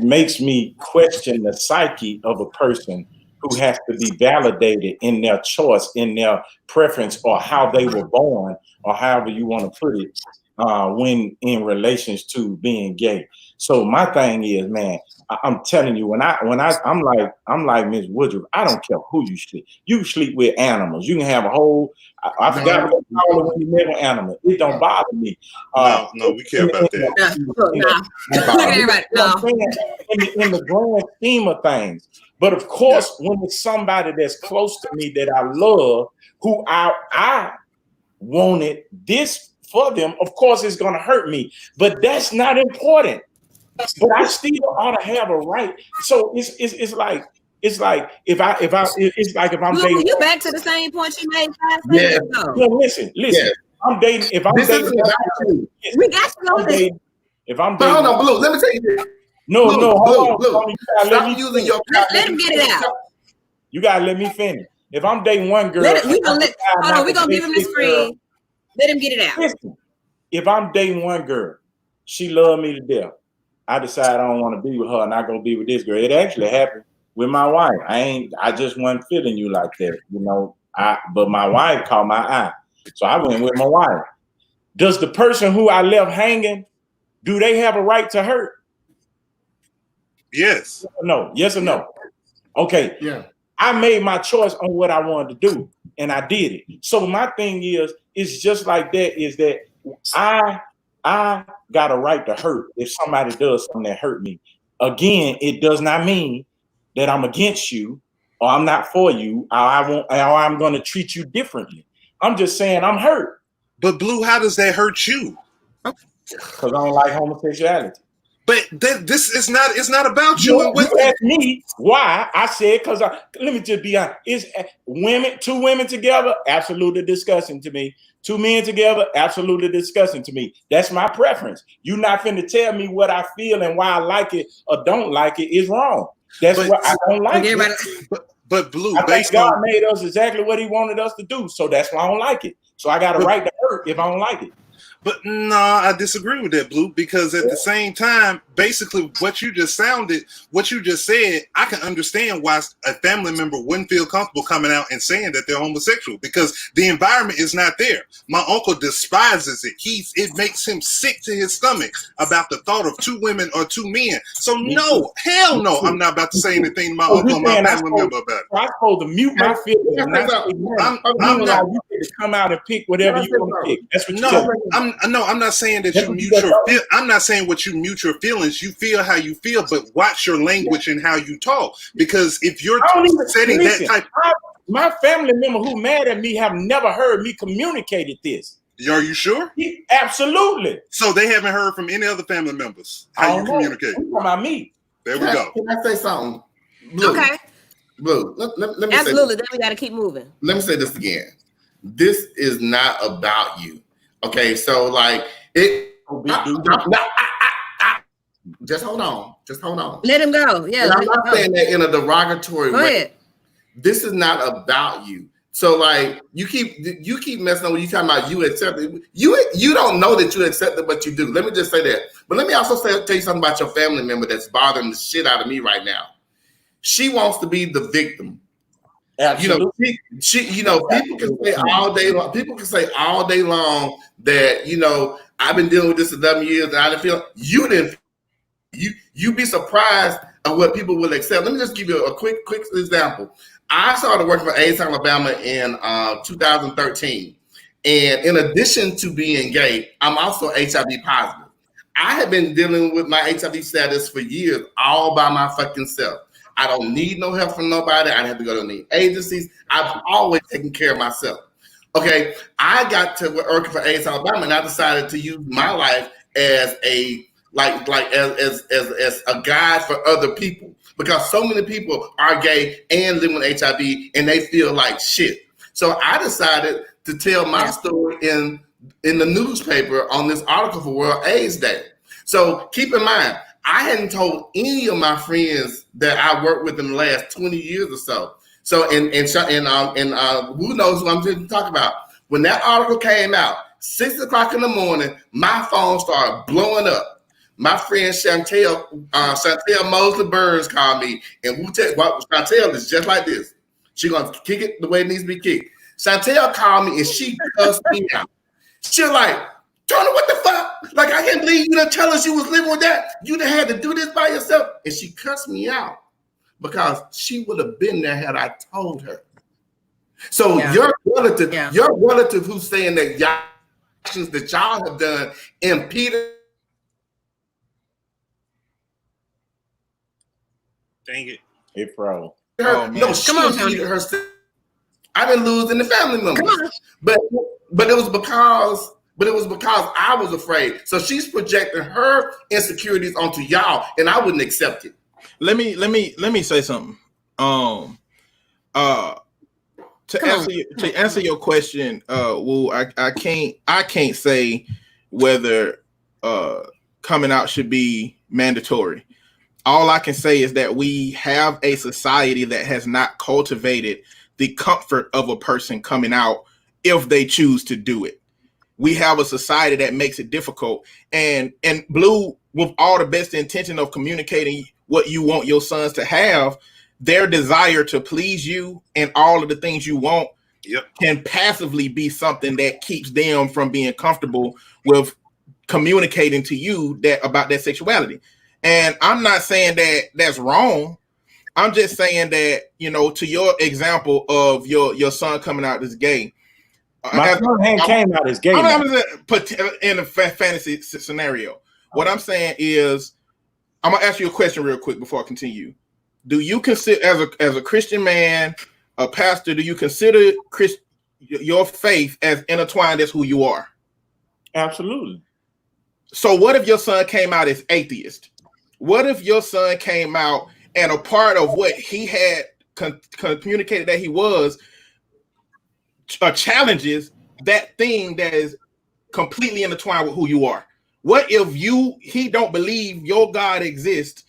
Speaker 4: makes me question the psyche of a person who has to be validated in their choice, in their preference, or how they were born, or however you want to put it, when in relations to being gay. So my thing is, man, I'm telling you, I'm like Ms. Woodruff. I don't care who you sleep. You sleep with animals. You can have a whole. I forgot what you call it when you live with animals. It don't bother me.
Speaker 5: No, we care about that.
Speaker 4: In the grand scheme of things. But of course, when it's somebody that's close to me that I love, who I wanted this for them, of course it's gonna hurt me. But that's not important. But I still ought to have a right. So it's like if I'm
Speaker 1: dating. You back to the same point you made 5 seconds ago.
Speaker 4: No, listen.
Speaker 2: Yeah.
Speaker 4: I'm dating. If I'm dating,
Speaker 1: we got to know this.
Speaker 4: If I'm
Speaker 2: dating,
Speaker 4: hold
Speaker 2: on, Blue. Let me tell you this.
Speaker 4: No, hold
Speaker 2: Blue.
Speaker 4: on.
Speaker 2: Stop using your.
Speaker 1: Let him get it out.
Speaker 4: You gotta let me finish. If I'm dating one girl,
Speaker 1: we're gonna give him the screen. Let him get it out.
Speaker 4: Listen, if I'm dating one girl, she loved me to death. I decide I don't want to be with her and I go be with this girl. It actually happened with my wife. I just wasn't feeling you like that, you know. But my wife caught my eye. So I went with my wife. Does the person who I left hanging, do they have a right to hurt?
Speaker 5: Yes.
Speaker 4: No. Yes or no? Okay.
Speaker 2: Yeah.
Speaker 4: I made my choice on what I wanted to do, and I did it. So my thing is, it's just like that, is that I got a right to hurt if somebody does something that hurt me. Again, it does not mean that I'm against you or I'm not for you, or I'm going to treat you differently. I'm just saying I'm hurt.
Speaker 5: But Blue, how does that hurt you?
Speaker 4: Because I don't like homosexuality.
Speaker 5: But this is not. It's not about you.
Speaker 4: You asked me why. I said because let me just be honest. Is two women together absolutely disgusting to me. Two men together absolutely disgusting to me. That's my preference. You're not finna tell me what I feel and why I like it or don't like it is wrong. That's what I don't like.
Speaker 5: But Blue,
Speaker 4: I think God made us exactly what He wanted us to do, so that's why I don't like it. So I got a right to hurt if I don't like it.
Speaker 5: But no, I disagree with that, Blue, because at the same time, basically what you just said, I can understand why a family member wouldn't feel comfortable coming out and saying that they're homosexual because the environment is not there. My uncle despises it. It makes him sick to his stomach about the thought of two women or two men. So no, hell no, I'm not about to say anything to my uncle or my family member about it.
Speaker 4: I'm supposed to mute my feelings. I'm not. You to come out and pick whatever you want to pick. That's what you
Speaker 5: I'm not saying that you mute your. I'm not saying what you mute your feelings. You feel how you feel, but watch your language and how you talk. Because if you're setting that type,
Speaker 4: my family member who mad at me have never heard me communicated this.
Speaker 5: Are you sure?
Speaker 4: Absolutely.
Speaker 5: So they haven't heard from any other family members how you communicate.
Speaker 4: Talking about me.
Speaker 5: There we go.
Speaker 2: Can I say something? Blue,
Speaker 1: Okay.
Speaker 2: Blue, let me
Speaker 1: Absolutely.
Speaker 2: say
Speaker 1: Then we got to keep moving.
Speaker 2: let me say this again. This is not about you. Okay, so like it. Just hold on. Just hold on.
Speaker 1: Let him go. Yeah.
Speaker 2: And I'm not saying that in a derogatory
Speaker 1: Go
Speaker 2: way.
Speaker 1: ahead.
Speaker 2: This is not about you. So like you keep messing up when you talking about you accept it. You don't know that you accept it, but you do. Let me just say that. But let me also tell you something about your family member that's bothering the shit out of me right now. She wants to be the victim.
Speaker 4: Absolutely.
Speaker 2: People can say all day long. People can say all day long that I've been dealing with this 11 years and I didn't feel you didn't. You be surprised at what people will accept. Let me just give you a quick example. I started working for AIDS Alabama in 2013, and in addition to being gay, I'm also HIV positive. I have been dealing with my HIV status for years, all by my fucking self. I don't need no help from nobody. I don't have to go to any agencies. I've always taken care of myself. Okay, I got to working for AIDS Alabama, and I decided to use my life as a as a guide for other people, because so many people are gay and live with HIV and they feel like shit. So I decided to tell my story in the newspaper on this article for World AIDS Day. So keep in mind, I hadn't told any of my friends that I worked with in the last 20 years or so. So and who knows who I'm going to talk about. When that article came out, 6 o'clock in the morning, my phone started blowing up. My friend Chantel Mosley Burns called me, and Chantel is just like this. She's gonna kick it the way it needs to be kicked. Chantel called me and she cussed me out. She was like, "Tony, what the fuck? Like, I can't believe you didn't tell us you was living with that. You done had to do this by yourself." And she cussed me out because she would have been there had I told her. So your relative who's saying that y'all actions that y'all have done impeded.
Speaker 5: Dang it.
Speaker 4: It froze.
Speaker 2: She impeded herself. I've been losing the family members. But it was because I was afraid. So she's projecting her insecurities onto y'all, and I wouldn't accept it.
Speaker 3: Let me say something. To answer your question, Woo, I can't say whether coming out should be mandatory. All I can say is that we have a society that has not cultivated the comfort of a person coming out if they choose to do it. We have a society that makes it difficult. And Blue, with all the best intention of communicating what you want your sons to have, their desire to please you and all of the things you want can passively be something that keeps them from being comfortable with communicating to you about their sexuality. And I'm not saying that that's wrong. I'm just saying that, to your example of your son coming out as gay.
Speaker 4: My son came out as gay.
Speaker 3: In a fantasy scenario. What I'm saying is, I'm going to ask you a question real quick before I continue. Do you consider, as a Christian man, a pastor, do you consider your faith as intertwined as who you are?
Speaker 4: Absolutely.
Speaker 3: So what if your son came out as atheist? What if your son came out and a part of what he had communicated that he was challenges that thing that is completely intertwined with who you are? What if he don't believe your God exists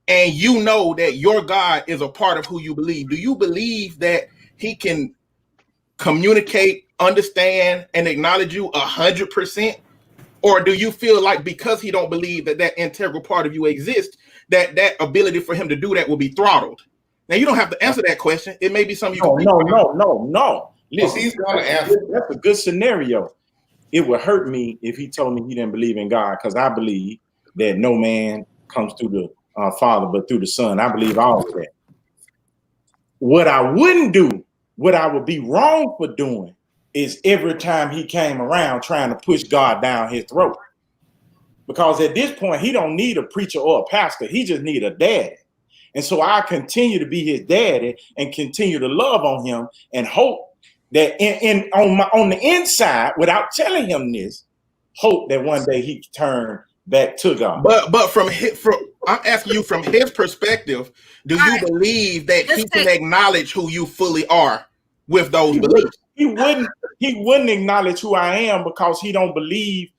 Speaker 3: and you know that your God is a part of who you believe? Do you believe that he can communicate, understand, and acknowledge you 100%? Or do you feel like because he don't believe that integral part of you exists, that ability for him to do that will be throttled? Now, you don't have to answer that question. It may be something you can
Speaker 4: No. Listen,
Speaker 2: he's going to answer.
Speaker 4: That's a good scenario. It would hurt me if he told me he didn't believe in God, because I believe that no man comes through the Father but through the Son. I believe all of that. What I wouldn't do, what I would be wrong for doing, is every time he came around trying to push God down his throat. Because at this point, he don't need a preacher or a pastor. He just need a daddy. And so I continue to be his daddy and continue to love on him and hope that on the inside, without telling him this, hope that one day he turn back to God.
Speaker 3: But from I'm asking you from his perspective, do you believe that he can acknowledge who you fully are with those beliefs?
Speaker 4: He wouldn't acknowledge who I am because he don't believe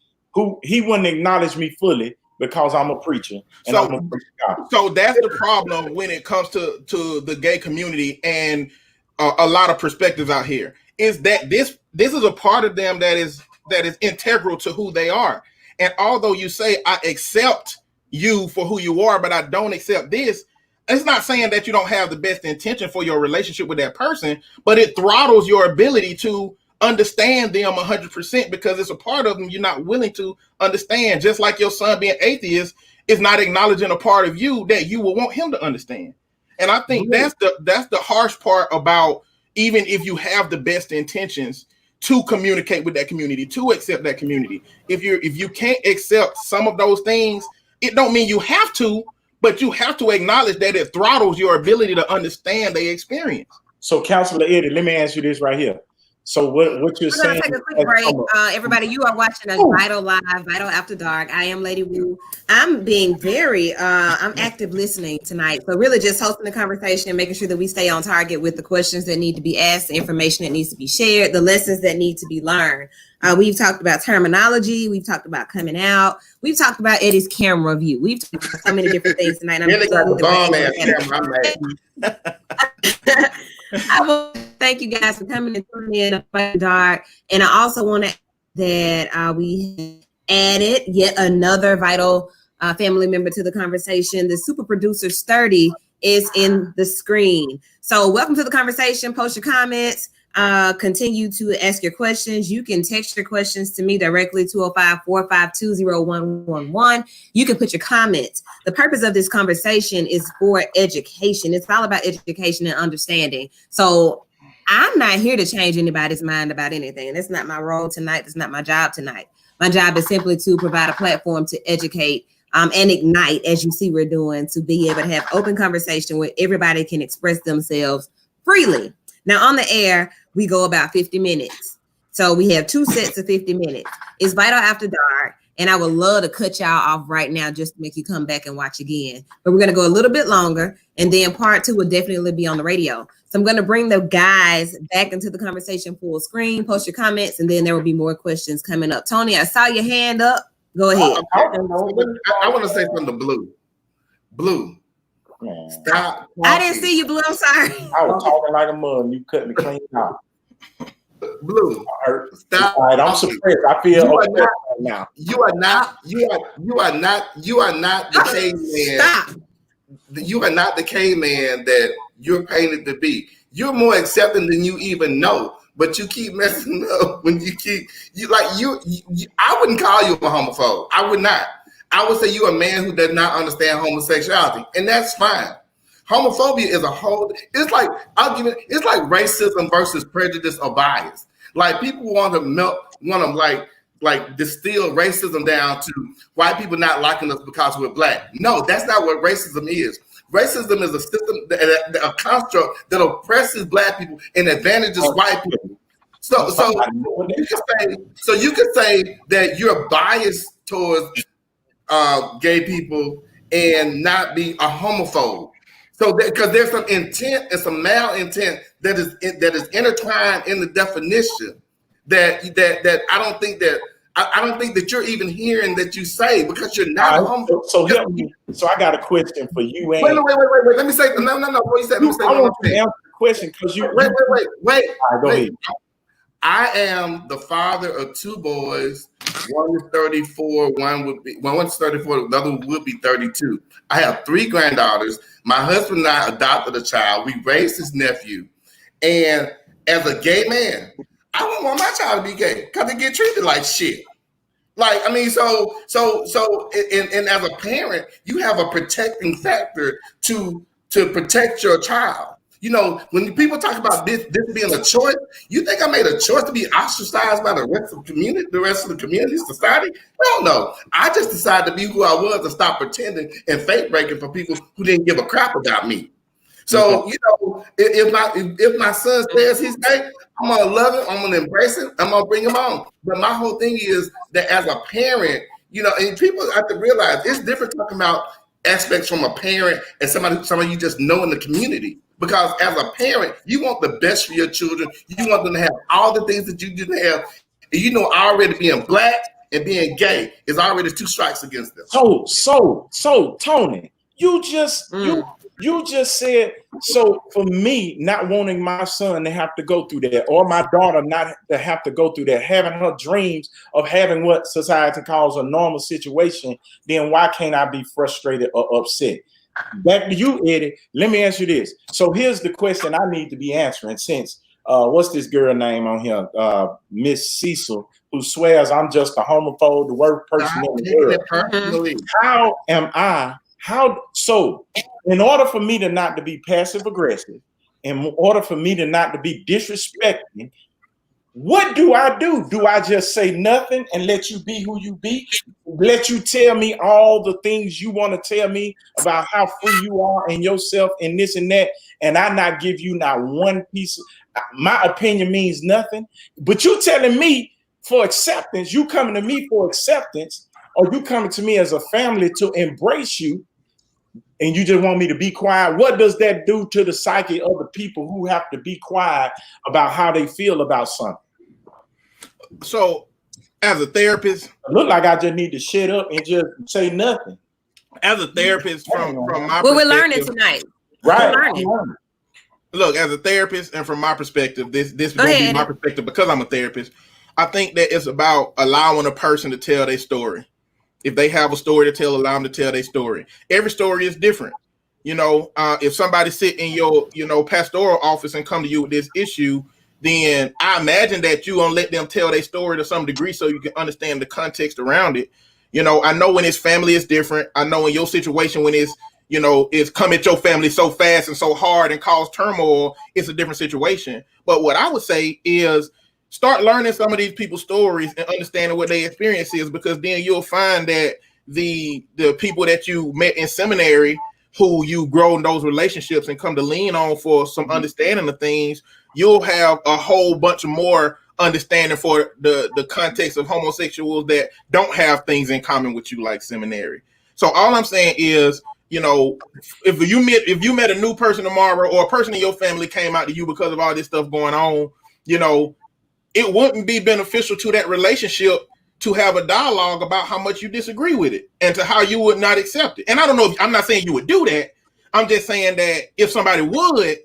Speaker 4: he wouldn't acknowledge me fully because I'm a preacher and I'm a preacher God.
Speaker 3: So that's the problem when it comes to the gay community and a lot of perspectives out here, is that this is a part of them that is integral to who they are. And although you say I accept you for who you are, but I don't accept this, it's not saying that you don't have the best intention for your relationship with that person, but it throttles your ability to understand them 100% because it's a part of them you're not willing to understand. Just like your son being atheist is not acknowledging a part of you that you will want him to understand. And I think that's the harsh part about, even if you have the best intentions to communicate with that community, to accept that community, if you can't accept some of those things, it don't mean you have to, but you have to acknowledge that it throttles your ability to understand their experience.
Speaker 4: So, Counselor Eddie, let me ask you this right here. So what you're saying?
Speaker 1: We're gonna take a quick break. Everybody, you are watching a Vital Live, Vital After Dark. I am Lady Wu. I'm being I'm active listening tonight. So really just hosting the conversation, making sure that we stay on target with the questions that need to be asked, the information that needs to be shared, the lessons that need to be learned. We've talked about terminology. We've talked about coming out. We've talked about Eddie's camera view. We've talked about so many different things tonight. I will thank you guys for coming and tuning in to Dark. And I also want to add that we added yet another vital family member to the conversation. The super producer Sturdy is in the screen. So welcome to the conversation. Post your comments. Continue to ask your questions. You can text your questions to me directly, 205-452-0111. You can put your comments. The purpose of this conversation is for education. It's all about education and understanding. So I'm not here to change anybody's mind about anything. That's not my role tonight. That's not my job tonight. My job is simply to provide a platform to educate and ignite, as you see we're doing, to be able to have open conversation where everybody can express themselves freely. Now on the air, we go about 50 minutes. So we have 2 sets of 50 minutes. It's Vital After Dark. And I would love to cut y'all off right now just to make you come back and watch again. But we're going to go a little bit longer. And then part 2 will definitely be on the radio. So I'm going to bring the guys back into the conversation full screen. Post your comments. And then there will be more questions coming up. Tony, I saw your hand up. Go ahead.
Speaker 2: I want to say something to Blue. Blue. Stop.
Speaker 1: I didn't see you, Blue. I'm sorry.
Speaker 4: I was talking like a mug. You cut me clean out.
Speaker 2: Blue.
Speaker 4: Stop. All right, I'm suppressed. I feel okay now.
Speaker 2: You are not the caveman.
Speaker 1: Stop.
Speaker 2: You are not the caveman that you're painted to be. You're more accepting than you even know. But you keep messing up when you I wouldn't call you a homophobe. I would not. I would say you're a man who does not understand homosexuality, and that's fine. Homophobia is a whole. It's like racism versus prejudice or bias. Like people want to distill racism down to white people not liking us because we're black. No, that's not what racism is. Racism is a system, a construct that oppresses black people and advantages white people. So you could say that you're biased towards gay people and not be a homophobe. So because there's some intent and some malintent that is intertwined in the definition that I don't think that you're even hearing that you say, because you're not a homophobe.
Speaker 4: So I got a question for you.
Speaker 2: Wait. Let me say no. What you said? Let me say
Speaker 4: I want to answer the question because you.
Speaker 2: Wait.
Speaker 4: Go ahead.
Speaker 2: I am the father of 2 boys. One is 34. One's 34. The other one would be 32. I have 3 granddaughters. My husband and I adopted a child. We raised his nephew. And as a gay man, I don't want my child to be gay because they get treated like shit. Like, I mean, so as a parent, you have a protecting factor to protect your child. You know, when people talk about this being a choice, you think I made a choice to be ostracized by the rest of the community, society? No. I just decided to be who I was and stop pretending and fake breaking for people who didn't give a crap about me. So, you know, if my son says he's gay, I'm gonna love it. I'm gonna embrace it. I'm gonna bring them on. But my whole thing is that as a parent, and people have to realize it's different talking about aspects from a parent and somebody you just know in the community. Because as a parent, you want the best for your children. You want them to have all the things that you didn't have. And already being black and being gay is already 2 strikes against them.
Speaker 4: So Tony, you just said, so for me not wanting my son to have to go through that, or my daughter not to have to go through that, having her dreams of having what society calls a normal situation, then why can't I be frustrated or upset? Back to you, Eddie. Let me ask you this. So here's the question I need to be answering, since what's this girl name on here? Miss Cecil, who swears I'm just a homophobe, the worst person in the world. How am I? So in order for me to not to be passive aggressive, in order for me to not to be disrespecting, what do I do? Do I just say nothing and let you be who you be? Let you tell me all the things you want to tell me about how free you are and yourself and this and that, and I not give you not one piece of my opinion means nothing? But you telling me for acceptance, you coming to me for acceptance, or you coming to me as a family to embrace you, and you just want me to be quiet? What does that do to the psyche of the people who have to be quiet about how they feel about something?
Speaker 3: So, as a therapist,
Speaker 4: it look like I just need to shut up and just say nothing.
Speaker 3: As a therapist, from my perspective,
Speaker 1: we're learning tonight.
Speaker 4: Right.
Speaker 3: Look, as a therapist, and from my perspective, this is going to be my perspective because I'm a therapist. I think that it's about allowing a person to tell their story. If they have a story to tell, allow them to tell their story. Every story is different. If somebody sit in your pastoral office and come to you with this issue, then I imagine that you gonna let them tell their story to some degree so you can understand the context around it. I know when it's family is different. I know in your situation when it's come at your family so fast and so hard and cause turmoil, it's a different situation. But what I would say is start learning some of these people's stories and understanding what their experience is, because then you'll find that the people that you met in seminary who you grow in those relationships and come to lean on for some understanding of things, you'll have a whole bunch of more understanding for the context of homosexuals that don't have things in common with you like seminary. So all I'm saying is, if you met a new person tomorrow, or a person in your family came out to you because of all this stuff going on, it wouldn't be beneficial to that relationship to have a dialogue about how much you disagree with it and to how you would not accept it. And I don't know, I'm not saying you would do that. I'm just saying that if somebody would,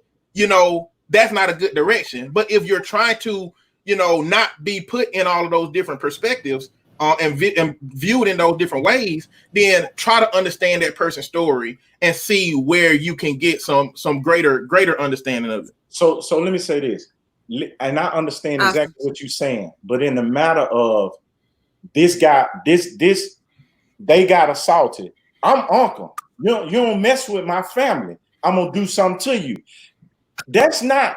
Speaker 3: that's not a good direction. But if you're trying to, not be put in all of those different perspectives and viewed in those different ways, then try to understand that person's story and see where you can get some greater understanding of it.
Speaker 4: So let me say this, and I understand exactly what you're saying, but in the matter of this guy, they got assaulted. I'm uncle. You don't mess with my family. I'm gonna do something to you. That's not.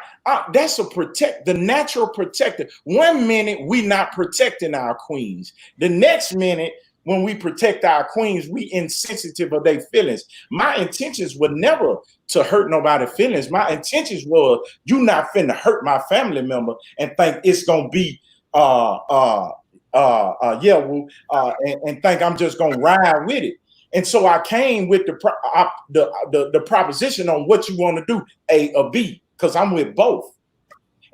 Speaker 4: That's the natural protector. 1 minute we not protecting our queens. The next minute, when we protect our queens, we insensitive of their feelings. My intentions were never to hurt nobody's feelings. My intentions was you not finna hurt my family member and think it's gonna be and think I'm just gonna ride with it. And so I came with the proposition on what you want to do, A or B, because I'm with both.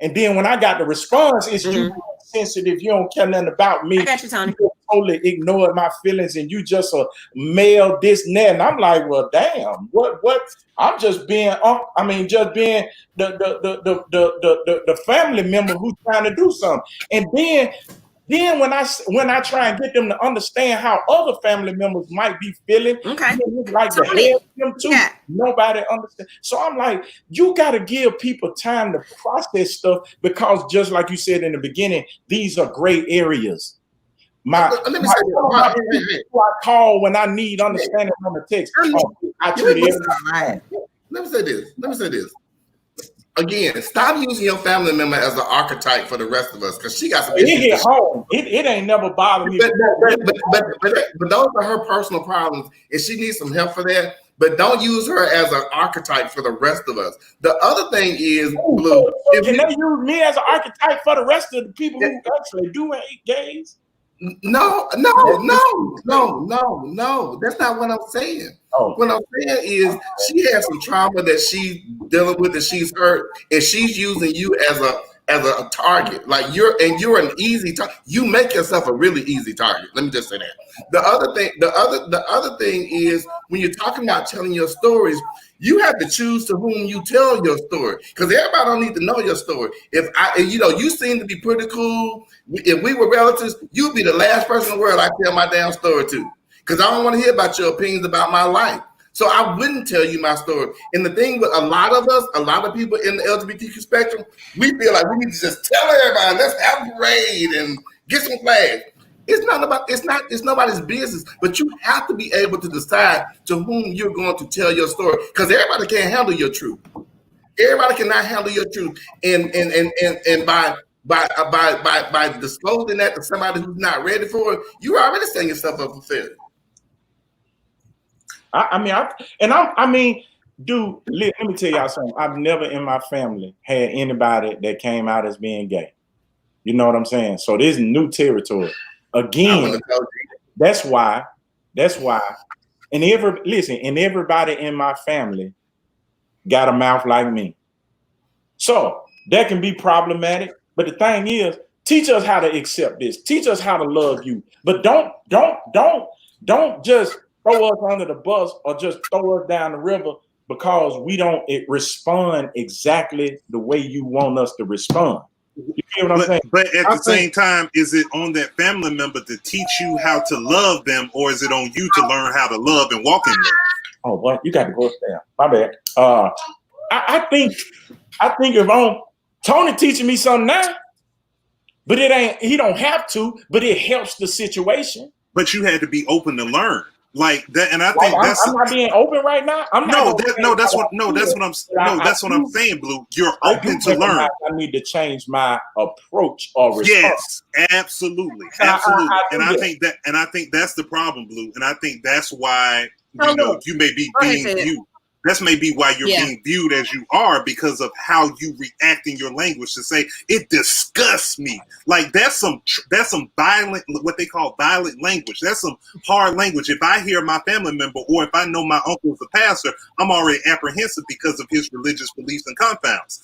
Speaker 4: And then when I got the response, it's you sensitive, you don't care nothing about me.
Speaker 1: I got you, Tony.
Speaker 4: You totally ignored my feelings, and you just a male, this and that. And I'm like, well, damn, what? I'm just being, just being the family member who's trying to do something. And then when I try and get them to understand how other family members might be feeling, like the hell them too, nobody understands. So I'm like, you got to give people time to process stuff, because just like you said in the beginning, these are gray areas. I call when I need understanding on the text.
Speaker 2: Let me say this. Again, stop using your family member as an archetype for the rest of us, because she got some issues.
Speaker 4: It hit home. It ain't never bothered me.
Speaker 2: But those are her personal problems, and she needs some help for that. but don't use her as an archetype for the rest of us. The other thing is, Blue.
Speaker 4: So can they use me as an archetype for the rest of the people who actually do hate gays?
Speaker 2: No. That's not what I'm saying.
Speaker 4: Oh.
Speaker 2: What I'm saying is she has some trauma that she's dealing with, and she's hurt, and she's using you as a target. Like you're an easy target. You make yourself a really easy target. Let me just say that. The other thing is when you're talking about telling your stories, you have to choose to whom you tell your story, because everybody don't need to know your story. You seem to be pretty cool. If we were relatives, you'd be the last person in the world I tell my damn story to, because I don't want to hear about your opinions about my life. So I wouldn't tell you my story. And the thing with a lot of people in the LGBTQ spectrum, we feel like we need to just tell everybody, let's have a parade and get some flags. It's nobody's business, but you have to be able to decide to whom you're going to tell your story, because everybody can't handle your truth. Everybody cannot handle your truth, and by disclosing that to somebody who's not ready for it, you're already setting yourself up for failure.
Speaker 4: Dude, let me tell y'all something. I've never in my family had anybody that came out as being gay. You know what I'm saying? So this is new territory. Again, that's why. And everybody in my family got a mouth like me. So that can be problematic. But the thing is, teach us how to accept this. Teach us how to love you. But don't just throw us under the bus or just throw us down the river because we don't respond exactly the way you want us to respond. You get what I'm saying?
Speaker 5: But at the same time, is it on that family member to teach you how to love them, or is it on you to learn how to love and walk in love?
Speaker 4: Oh, boy, you got to go upstairs. My bad. I think if Tony teaching me something now, but he don't have to, but it helps the situation.
Speaker 5: But you had to be open to learn. Like that, and I think
Speaker 4: I'm not being open right now.
Speaker 5: That's what I'm saying, Blue. You're open to learn.
Speaker 4: I need to change my approach or response.
Speaker 5: Yes, absolutely. I think that's the problem, Blue. And I think that's why you may be being viewed. That's maybe why you're being viewed as you are, because of how you react in your language to say it disgusts me. Like that's some violent, what they call violent language. That's some hard language. If I hear my family member, or if I know my uncle is a pastor, I'm already apprehensive because of his religious beliefs and confounds.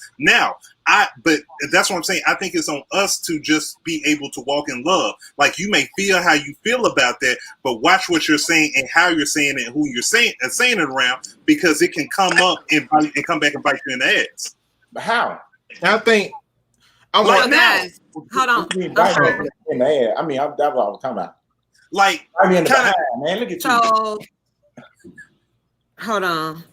Speaker 5: But that's what I'm saying. I think it's on us to just be able to walk in love. Like you may feel how you feel about that, but watch what you're saying and how you're saying it and who you're saying it around, because it can come up and come back and bite you in the ass.
Speaker 4: But how?
Speaker 3: I think
Speaker 1: guys, hold on.
Speaker 4: In the ass. I mean, that's what I was talking about.
Speaker 5: Like,
Speaker 4: I mean, man, look at you.
Speaker 1: So, hold on.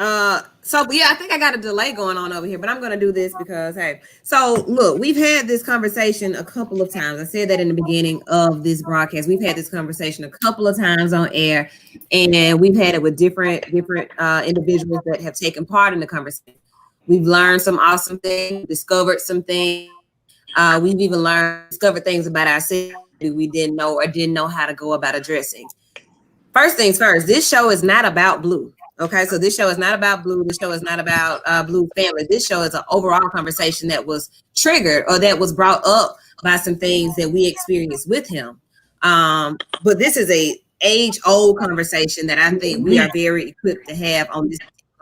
Speaker 1: I think I got a delay going on over here, but I'm going to do this because, hey. So, look, we've had this conversation a couple of times. I said that in the beginning of this broadcast. We've had this conversation a couple of times on air, and we've had it with different individuals that have taken part in the conversation. We've learned some awesome things, discovered some things. We've even discovered things about ourselves we didn't know or didn't know how to go about addressing. First things first, this show is not about Blue. Okay, so this show is not about Blue. This show is not about Blue family. This show is an overall conversation that was triggered or that was brought up by some things that we experienced with him. But this is a age-old conversation that I think we are very equipped to have on this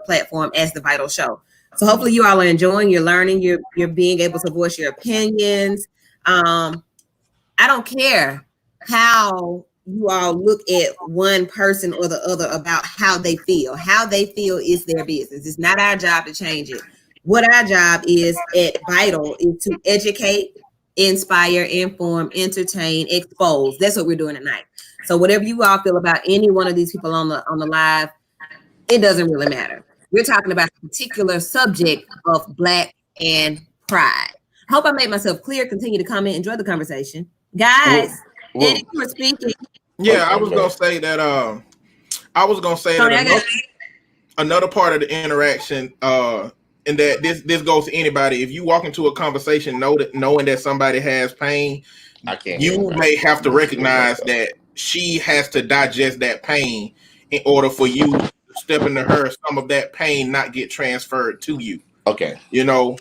Speaker 1: platform as the Vital Show. So hopefully you all are enjoying, you're learning, you're being able to voice your opinions. I don't care how you all look at one person or the other about how they feel. How they feel is their business. It's not our job to change it. What our job is at Vital is to educate, inspire, inform, entertain, expose. That's what we're doing tonight. So whatever you all feel about any one of these people on the live, it doesn't really matter. We're talking about a particular subject of Black and pride. Hope I made myself clear. Continue to comment. Enjoy the conversation. Guys, Eddie, you were speaking.
Speaker 3: Yeah, I was gonna say that. Another part of the interaction, and that this goes to anybody. If you walk into a conversation knowing that somebody has pain, you may have to recognize that she has to digest that pain in order for you to step into her, some of that pain not get transferred to you.
Speaker 2: Okay.
Speaker 3: You know,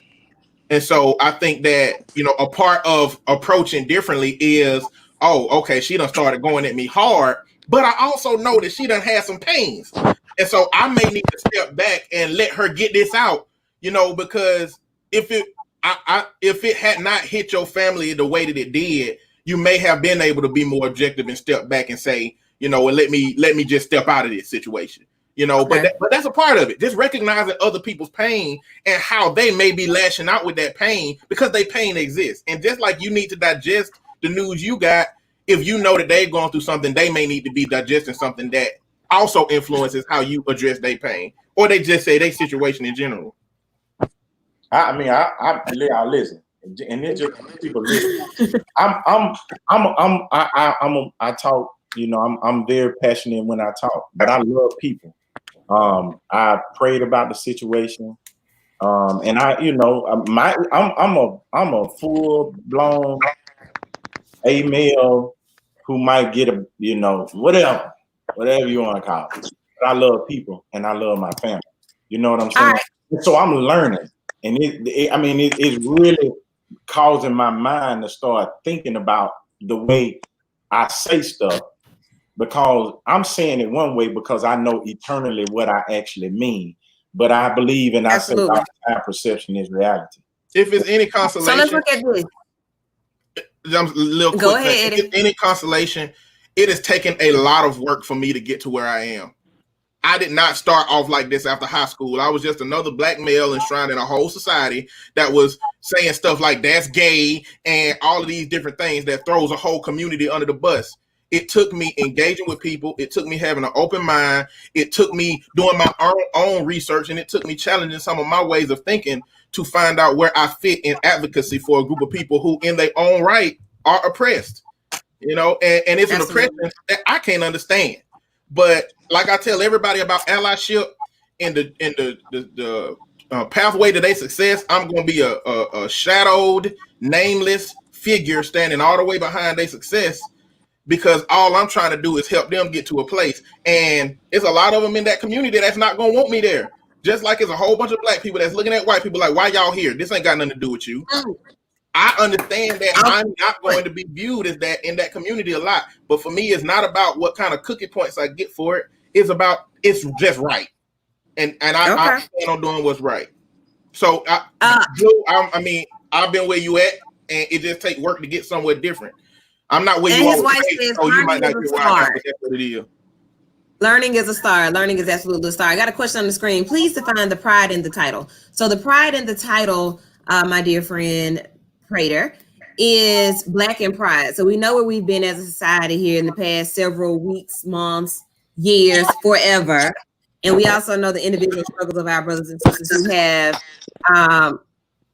Speaker 3: and so I think that, you know, a part of approaching differently is, oh, okay, she done started going at me hard, but I also know that she done had some pains. And so I may need to step back and let her get this out, you know, because if it had not hit your family the way that it did, you may have been able to be more objective and step back and say, you know, well, let me just step out of this situation. You know,
Speaker 1: Okay.
Speaker 3: but that's a part of it. Just recognizing other people's pain and how they may be lashing out with that pain because their pain exists. And just like you need to digest the news you got, if you know that they're going through something, they may need to be digesting something that also influences how you address their pain, or they just say their situation in general.
Speaker 4: I mean, I listen, and then just people listen. I talk. You know, I'm very passionate when I talk, but I love people. I prayed about the situation, and I'm a full blown a male who might get a, you know, whatever you want to call it. But I love people and I love my family. You know what I'm saying? Right. So I'm learning, and it's really causing my mind to start thinking about the way I say stuff, because I'm saying it one way because I know eternally what I actually mean. But I believe, and I say our perception is reality.
Speaker 3: If it's any consolation,
Speaker 1: so let's look at this.
Speaker 3: Go ahead. If it's any consolation, it has taken a lot of work for me to get to where I am. I did not start off like this after high school. I was just another black male enshrined in a whole society that was saying stuff like that's gay and all of these different things that throws a whole community under the bus. It took me engaging with people. It took me having an open mind. It took me doing my own research, and it took me challenging some of my ways of thinking to find out where I fit in advocacy for a group of people who in their own right are oppressed, you know, and it's an oppression that I can't understand. But like I tell everybody about allyship and the pathway to their success, I'm going to be a shadowed, nameless figure standing all the way behind their success, because all I'm trying to do is help them get to a place. And it's a lot of them in that community that's not going to want me there. Just like it's a whole bunch of black people that's looking at white people like, why y'all here? This ain't got nothing to do with you. I understand that I'm not going to be viewed as that in that community a lot. But for me, it's not about what kind of cookie points I get for it. It's about, it's just right. And I plan on doing what's right. So, I mean, I've been where you at, and it just takes work to get somewhere different. I'm not where you are. So you might not get where I am, but that's what it is.
Speaker 1: Learning is a star. Learning is absolutely a star. I got a question on the screen. Please define the pride in the title. So the pride in the title, my dear friend Prater, is Black in Pride. So we know where we've been as a society here in the past several weeks, months, years, forever. And we also know the individual struggles of our brothers and sisters who have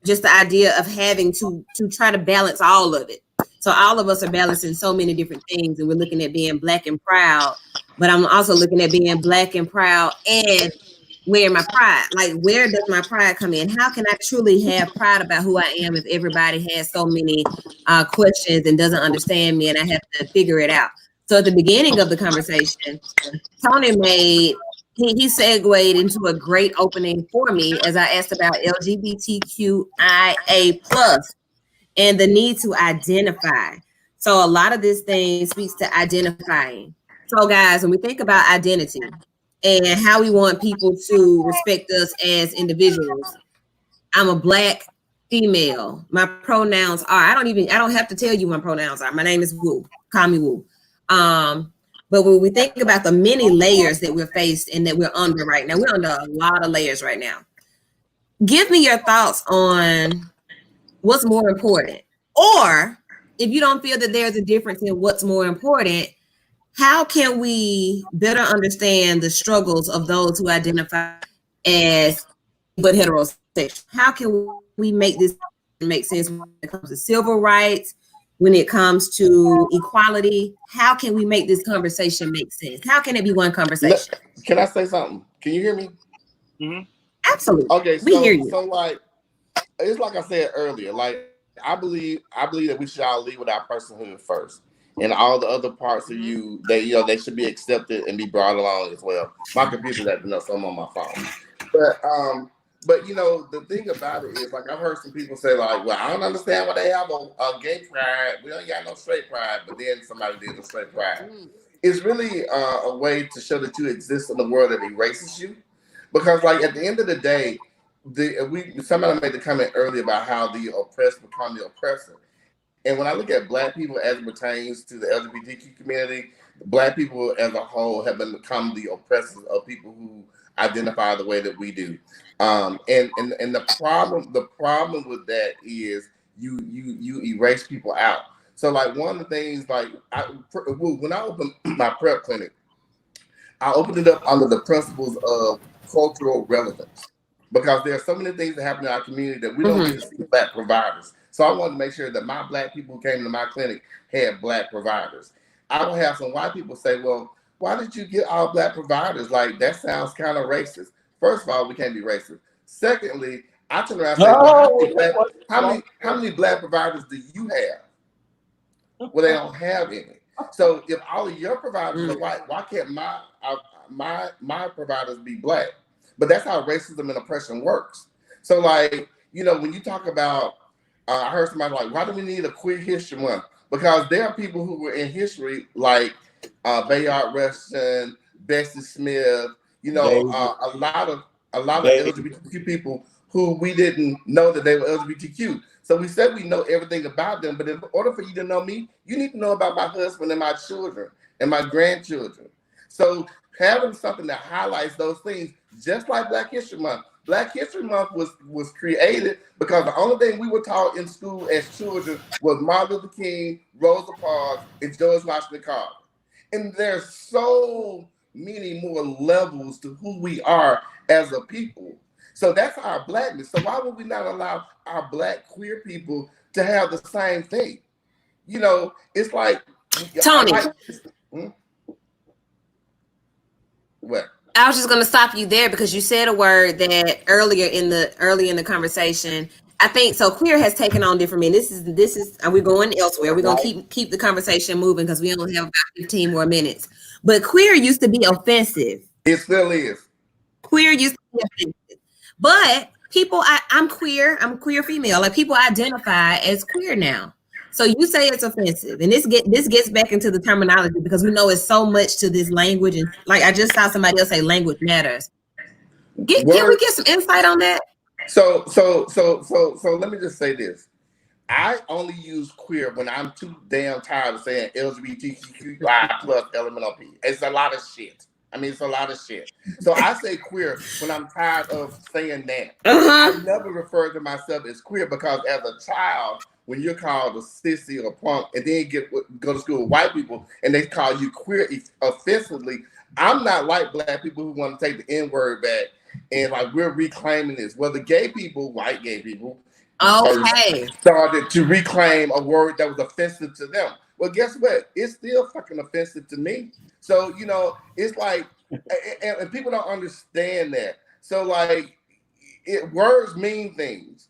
Speaker 1: just the idea of having to try to balance all of it. So all of us are balancing so many different things, and we're looking at being Black and proud, but I'm also looking at being Black and proud and where my pride, like where does my pride come in? How can I truly have pride about who I am if everybody has so many questions and doesn't understand me and I have to figure it out? So at the beginning of the conversation, Tony he segued into a great opening for me as I asked about LGBTQIA plus and the need to identify. So a lot of this thing speaks to identifying. So guys, when we think about identity and how we want people to respect us as individuals, I'm a Black female. My pronouns are, I don't have to tell you my pronouns are. My name is Woo. Call me Woo. But when we think about the many layers that we're faced and that we're under right now, we're under a lot of layers right now. Give me your thoughts on what's more important. Or if you don't feel that there's a difference in what's more important, how can we better understand the struggles of those who identify as but heterosexual? How can we make this make sense when it comes to civil rights, when it comes to equality? How can we make this conversation make sense? How can it be one conversation?
Speaker 2: Can I say something? Can you hear me?
Speaker 1: Mm-hmm. Absolutely.
Speaker 2: Okay,
Speaker 1: we hear you.
Speaker 2: So like, it's like I said earlier, like I believe that we should all lead with our personhood first. and all the other parts of you that they should be accepted and be brought along as well. My computer's acting up, so I'm on my phone. But the thing about it is, like, I've heard some people say, like, well, I don't understand why they have a gay pride. We don't got no straight pride, but then somebody did a straight pride. It's really a way to show that you exist in the world that erases you, because, like, at the end of the day, somebody made the comment earlier about how the oppressed become the oppressor. And when I look at Black people as it pertains to the LGBTQ community, Black people as a whole have become the oppressors of people who identify the way that we do. And the problem with that is you erase people out. So, like, one of the things, like, when I opened my prep clinic, I opened it up under the principles of cultural relevance, because there are so many things that happen in our community that we don't get to see Black providers. So I wanted to make sure that my Black people who came to my clinic had Black providers. I will have some white people say, well, why did you get all Black providers? Like, that sounds kind of racist. First of all, we can't be racist. Secondly, I turn around and say, well, how many Black providers do you have? Well, they don't have any. So if all of your providers are white, why can't my providers be Black? But that's how racism and oppression works. So, like, when you talk about, I heard somebody like, why do we need a queer history month? Because there are people who were in history, like Bayard Rustin, Bessie Smith, a lot of LGBTQ people who we didn't know that they were LGBTQ. So we said we know everything about them, but in order for you to know me, you need to know about my husband and my children and my grandchildren. So having something that highlights those things, just like Black History Month. Black History Month was created because the only thing we were taught in school as children was Martin Luther King, Rosa Parks, and George Washington Carver. And there's so many more levels to who we are as a people. So that's our Blackness. So why would we not allow our Black queer people to have the same thing? It's like,
Speaker 1: Tony.
Speaker 2: What?
Speaker 1: I was just going to stop you there because you said a word that earlier in the conversation. I think so. Queer has taken on different meanings. This is. Are we going elsewhere? We're going to keep the conversation moving because we only have about 15 more minutes. But queer used to be offensive.
Speaker 2: It still is.
Speaker 1: Queer used to be offensive, but people. I'm queer. I'm queer female. Like, people identify as queer now. So you say it's offensive, and this gets back into the terminology because we know it's so much to this language, and like I just saw somebody else say, language matters. Can we get some insight on that?
Speaker 2: So let me just say this: I only use queer when I'm too damn tired of saying LGBTQIA plus LMNOP. It's a lot of shit. I mean, it's a lot of shit. So I say queer when I'm tired of saying that. I never refer to myself as queer because as a child, when you're called a sissy or punk, and then go to school with white people and they call you queer offensively, I'm not like Black people who want to take the N-word back and like we're reclaiming this. Well, the gay people, white gay people, started to reclaim a word that was offensive to them. Well, guess what? It's still fucking offensive to me. So, it's like, and people don't understand that. So, like, words mean things.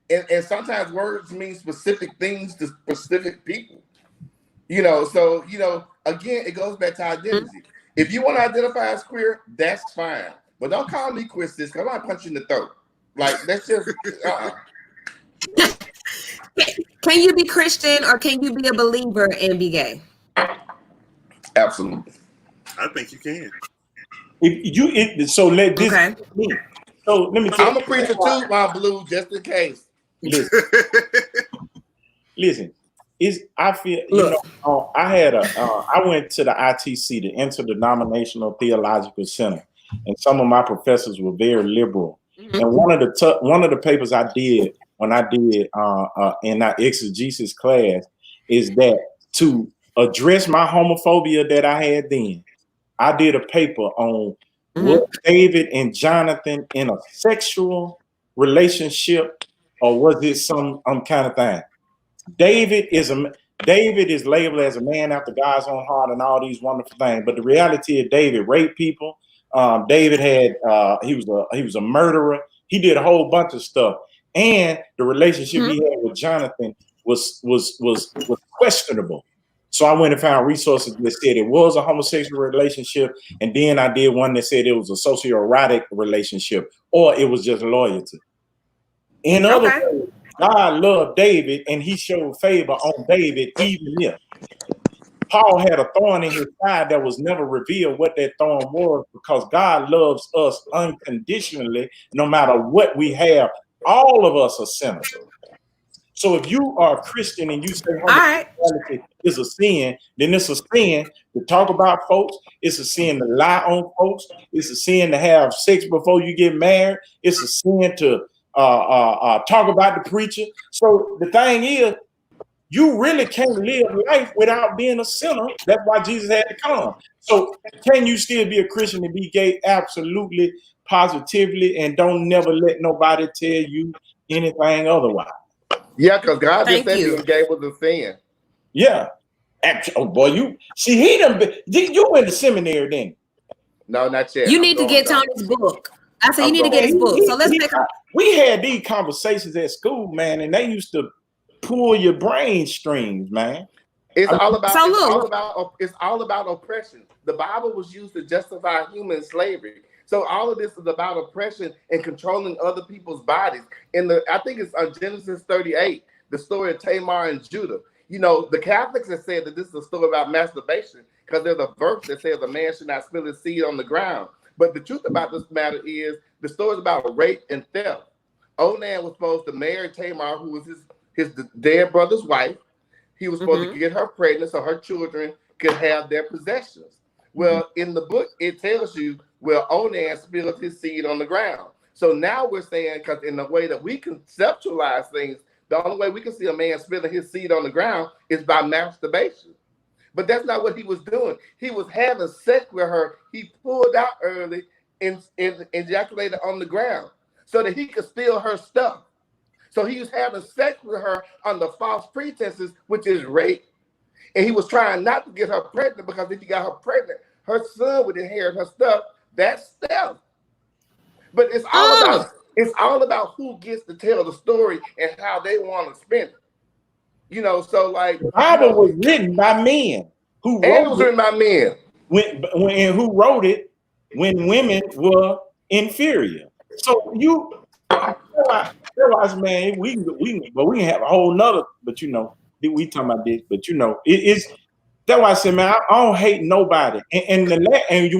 Speaker 2: And sometimes words mean specific things to specific people. So, again, it goes back to identity. If you want to identify as queer, that's fine. But don't call me queer, sis, because I might punch you in the throat. Like, that's just,
Speaker 1: Can you be Christian or can you be a believer and be gay?
Speaker 2: Absolutely.
Speaker 5: I think you can.
Speaker 4: So let this.
Speaker 1: Okay.
Speaker 4: So let me tell
Speaker 2: I'm a preacher too, my blue, just in case.
Speaker 4: Listen. I feel I went to the ITC, the Interdenominational Theological Center, and some of my professors were very liberal. And one of the papers I did when I did in our exegesis class is that to address my homophobia that I had then, I did a paper on was David and Jonathan in a sexual relationship, or was it some kind of thing? David is labeled as a man after God's own heart and all these wonderful things, but the reality is David raped people. David had he was a murderer. He did a whole bunch of stuff, and the relationship he had with Jonathan was questionable. So I went and found resources that said it was a homosexual relationship, and then I did one that said it was a socioerotic relationship, or it was just loyalty. In other words, God loved David, and he showed favor on David, even if Paul had a thorn in his side that was never revealed what that thorn was, because God loves us unconditionally, no matter what we have. All of us are sinners. So if you are a Christian and you say homosexuality is a sin, then it's a sin to talk about folks. It's a sin to lie on folks. It's a sin to have sex before you get married. It's a sin to talk about the preacher. So the thing is, you really can't live life without being a sinner. That's why Jesus had to come. So can you still be a Christian and be gay? Absolutely, positively, and don't never let nobody tell you anything otherwise.
Speaker 2: Yeah, because God just said being gay was a sin.
Speaker 4: Yeah. Oh boy, you see, you went to seminary then.
Speaker 2: No, not yet.
Speaker 1: You need to get Tony's book. I said you need to get his book. So let's
Speaker 4: we had these conversations at school, man, and they used to pull your brain strings, man.
Speaker 2: It's all about oppression. The Bible was used to justify human slavery. So all of this is about oppression and controlling other people's bodies. I think it's on Genesis 38, the story of Tamar and Judah. You know, the Catholics have said that this is a story about masturbation because there's a verse that says a man should not spill his seed on the ground. But the truth about this matter is the story is about rape and theft. Onan was supposed to marry Tamar, who was his dead brother's wife. He was supposed to get her pregnant so her children could have their possessions. Well, in the book, it tells you, well, Onan spilled his seed on the ground. So now we're saying, because in the way that we conceptualize things, the only way we can see a man spilling his seed on the ground is by masturbation. But that's not what he was doing. He was having sex with her. He pulled out early and ejaculated on the ground so that he could steal her stuff. So he was having sex with her under false pretenses, which is rape. And he was trying not to get her pregnant because if he got her pregnant, her son would inherit her stuff. That's theft. But it's all about who gets to tell the story and how they want to spin it. You know, so like
Speaker 4: the Bible was written by men who wrote
Speaker 2: it was written by men.
Speaker 4: When who wrote it when women were inferior. So you realize, man, we can have a whole nother, but you know, we talking about this, but you know, it's that's why I said, man, I don't hate nobody. And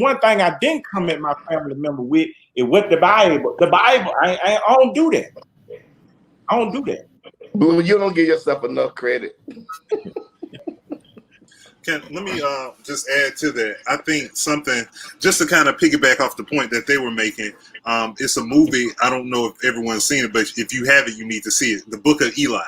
Speaker 4: one thing I didn't come at my family member with is what the Bible. I don't do that. I don't do that.
Speaker 2: Blue, you don't give yourself enough credit.
Speaker 5: Let me just add to that. I think something, just to kind of piggyback off the point that they were making, it's a movie. I don't know if everyone's seen it, but if you have it, you need to see it. The Book of Eli.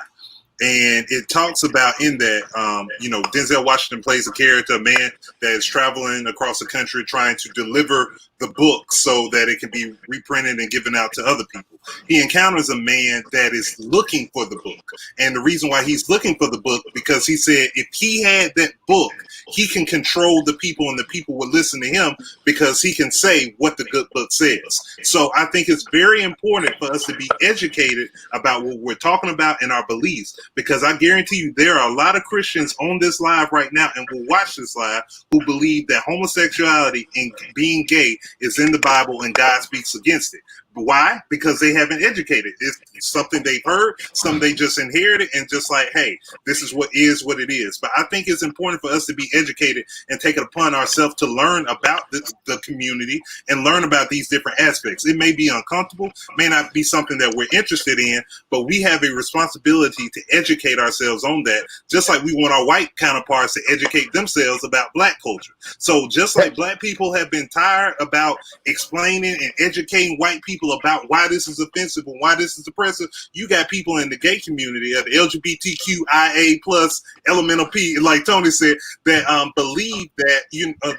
Speaker 5: And it talks about in that, you know, Denzel Washington plays a character, a man that is traveling across the country trying to deliver the book so that it can be reprinted and given out to other people. He encounters a man that is looking for the book. And the reason why he's looking for the book, because he said if he had that book, he can control the people and the people will listen to him because he can say what the good book says. So I think it's very important for us to be educated about what we're talking about and our beliefs, because I guarantee you there are a lot of Christians on this live right now and will watch this live who believe that homosexuality and being gay is in the Bible and God speaks against it. Why? Because they haven't educated. It's something they've heard, something they just inherited, and just like, hey, this is what it is. But I think it's important for us to be educated and take it upon ourselves to learn about the community and learn about these different aspects. It may be uncomfortable, may not be something that we're interested in, but we have a responsibility to educate ourselves on that, just like we want our white counterparts to educate themselves about Black culture. So just like Black people have been tired about explaining and educating white people about why this is offensive and why this is oppressive, you got people in the gay community of the LGBTQIA plus elemental P, like Tony said, that believe that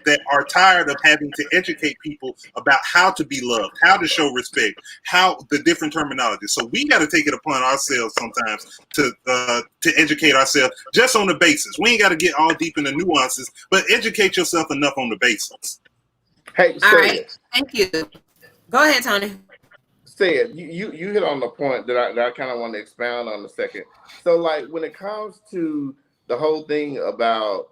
Speaker 5: that are tired of having to educate people about how to be loved, how to show respect, how the different terminology. So we got to take it upon ourselves sometimes to educate ourselves just on the basis. We ain't got to get all deep in the nuances, but educate yourself enough on the basics.
Speaker 2: Hey,
Speaker 1: all right, thank you. Go ahead, Tony.
Speaker 2: Said you hit on the point that I kind of want to expound on a second. So like when it comes to the whole thing about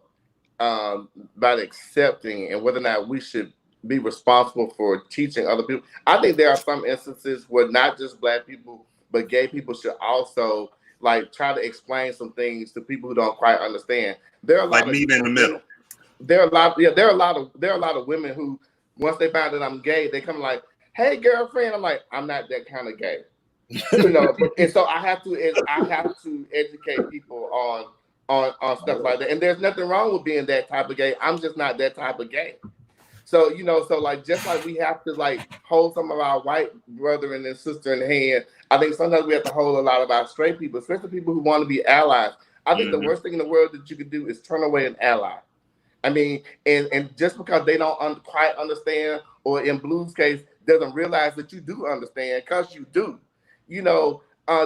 Speaker 2: about accepting and whether or not we should be responsible for teaching other people. I think there are some instances where not just Black people, but gay people should also like try to explain some things to people who don't quite understand. There are a lot
Speaker 5: like meet in the middle.
Speaker 2: There are a lot of women who once they find that I'm gay, they come like, "Hey, girlfriend," I'm like, "I'm not that kind of gay," you know. And so I have to educate people on stuff like that. And there's nothing wrong with being that type of gay. I'm just not that type of gay. So, you know, so like just like we have to like hold some of our white brethren and sister in hand, I think sometimes we have to hold a lot of our straight people, especially people who want to be allies. I think the worst thing in the world that you could do is turn away an ally. I mean, and just because they don't quite understand, or in Blue's case, doesn't realize that you do understand, because you do. You know,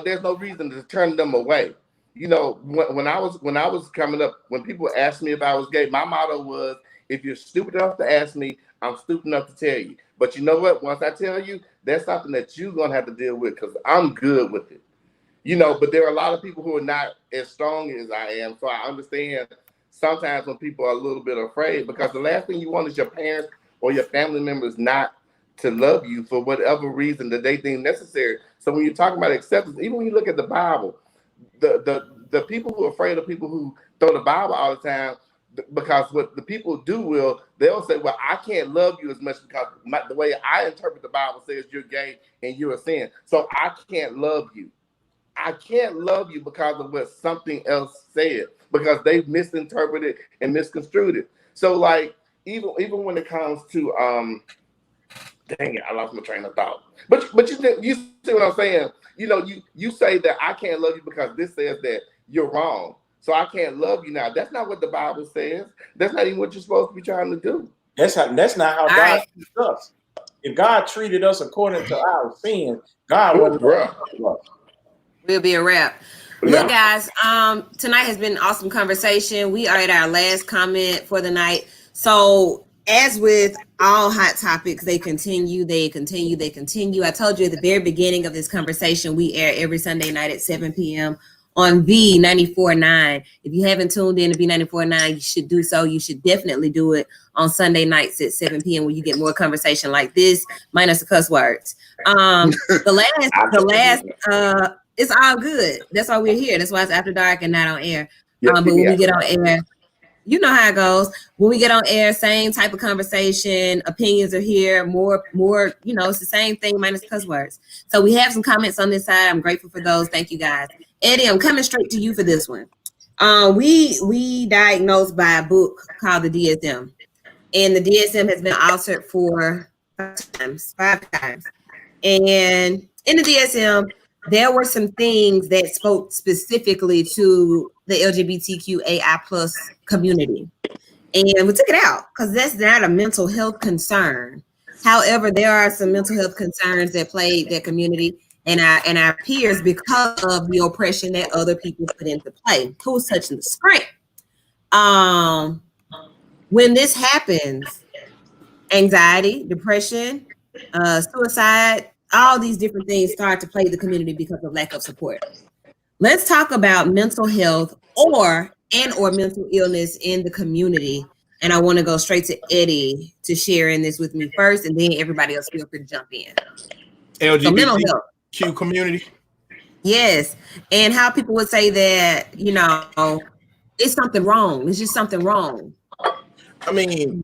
Speaker 2: there's no reason to turn them away. You know, when I was coming up, when people asked me if I was gay, my motto was, if you're stupid enough to ask me, I'm stupid enough to tell you. But you know what? Once I tell you, that's something that you're going to have to deal with, because I'm good with it. You know, but there are a lot of people who are not as strong as I am. So I understand sometimes when people are a little bit afraid, because the last thing you want is your parents or your family members not to love you for whatever reason that they think necessary. So when you're talking about acceptance, even when you look at the Bible, the people who are afraid of people who throw the Bible all the time, because what the people do they'll say, well, I can't love you as much because the way I interpret the Bible says you're gay and you're a sin. So I can't love you. I can't love you because of what something else said, because they've misinterpreted and misconstrued it. So like even when it comes to dang it, I lost my train of thought. But you see what I'm saying? You know, you say that I can't love you because this says that you're wrong. So I can't love you now. That's not what the Bible says. That's not even what you're supposed to be trying to do.
Speaker 4: That's not how God treats us. If God treated us according to our sins, God wouldn't love us.
Speaker 1: Will be a wrap. Look, guys, tonight has been an awesome conversation. We are at our last comment for the night. So as with all hot topics, they continue. I told you at the very beginning of this conversation, we air every Sunday night at 7 p.m. on V94.9. If you haven't tuned in to V94.9, you should do so. You should definitely do it on Sunday nights at 7 p.m. where you get more conversation like this, minus the cuss words. The last, it's all good. That's why we're here. That's why it's after dark and not on air. But when we get on air, you know how it goes. When we get on air, same type of conversation, opinions are here, more, you know, it's the same thing minus cuss words. So we have some comments on this side. I'm grateful for those. Thank you guys. Eddie, I'm coming straight to you for this one. We diagnosed by a book called the DSM, and the DSM has been altered for 5 times. And in the DSM, there were some things that spoke specifically to the LGBTQIA plus community. And we took it out because that's not a mental health concern. However, there are some mental health concerns that plague that community and our peers because of the oppression that other people put into play. Who's touching the screen? When this happens, anxiety, depression, suicide, all these different things start to plague the community because of lack of support. Let's talk about mental health or mental illness in the community. And I want to go straight to Eddie to share in this with me first, and then everybody else feel free to jump in.
Speaker 3: LGBTQ community.
Speaker 1: Yes. And how people would say that, you know, it's something wrong. It's just something wrong.
Speaker 3: I mean,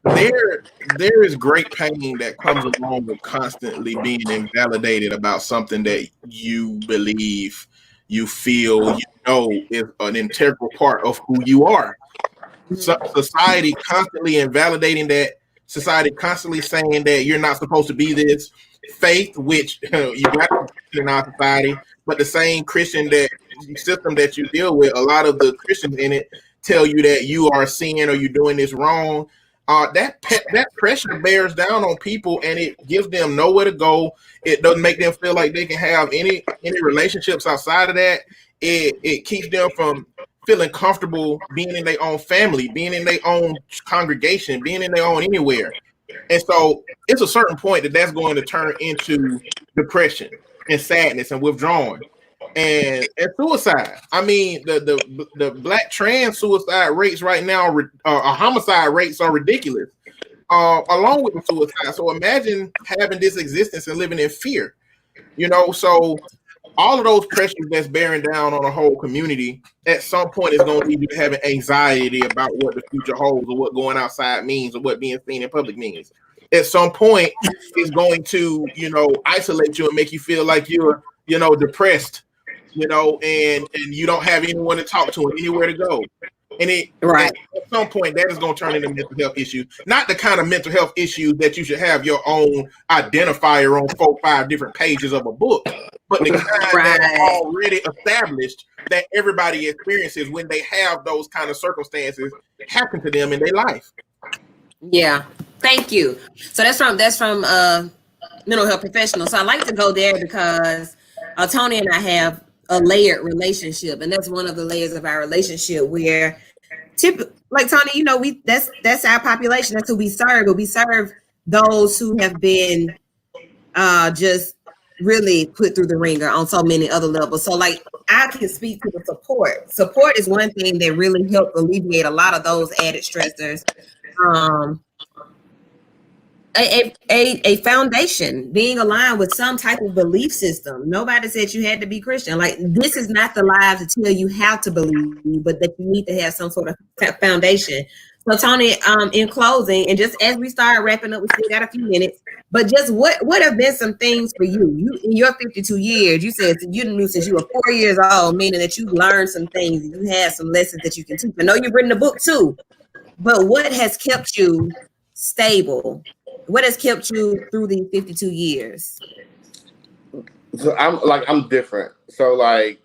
Speaker 3: there is great pain that comes along with constantly being invalidated about something that you believe, you feel, you know, is an integral part of who you are. So society constantly invalidating that, society constantly saying that you're not supposed to be this. Faith, which you got in our society, but the same Christian system that you deal with, a lot of the Christians in it tell you that you are sinning or you're doing this wrong. That pressure bears down on people, and it gives them nowhere to go. It doesn't make them feel like they can have any relationships outside of that. It keeps them from feeling comfortable being in their own family, being in their own congregation, being in their own anywhere. And so it's a certain point that's going to turn into depression and sadness and withdrawing. And suicide. I mean, the black trans suicide rates right now, homicide rates are ridiculous. Along with the suicide. So imagine having this existence and living in fear. So all of those pressures that's bearing down on a whole community at some point is going to lead you to having anxiety about what the future holds or what going outside means or what being seen in public means. At some point, it's going to, isolate you and make you feel like you're, depressed, and you don't have anyone to talk to and anywhere to go. And at some point, that is going to turn into mental health issues. Not the kind of mental health issues that you should have your own identifier on 4-5 different pages of a book, but the kind that are already established that everybody experiences when they have those kind of circumstances happen to them in their life.
Speaker 1: Yeah, thank you. So that's from mental health professional. So I like to go there because Tony and I have a layered relationship, and that's one of the layers of our relationship where like Tony, that's our population, that's who we serve, but we serve those who have been just really put through the ringer on so many other levels. So like I can speak to the support is one thing that really helped alleviate a lot of those added stressors. A foundation, being aligned with some type of belief system. Nobody said you had to be Christian. Like, this is not the live to tell you how to believe, but that you need to have some sort of foundation. So Tony, in closing, and just as we start wrapping up, we still got a few minutes, but just what have been some things for you? You in your 52 years, you said you knew since you were 4 years old, meaning that you learned some things, you had some lessons that you can teach. I know you've written a book too, but what has kept you stable? What has kept you through these 52 years?
Speaker 2: So I'm different. So like,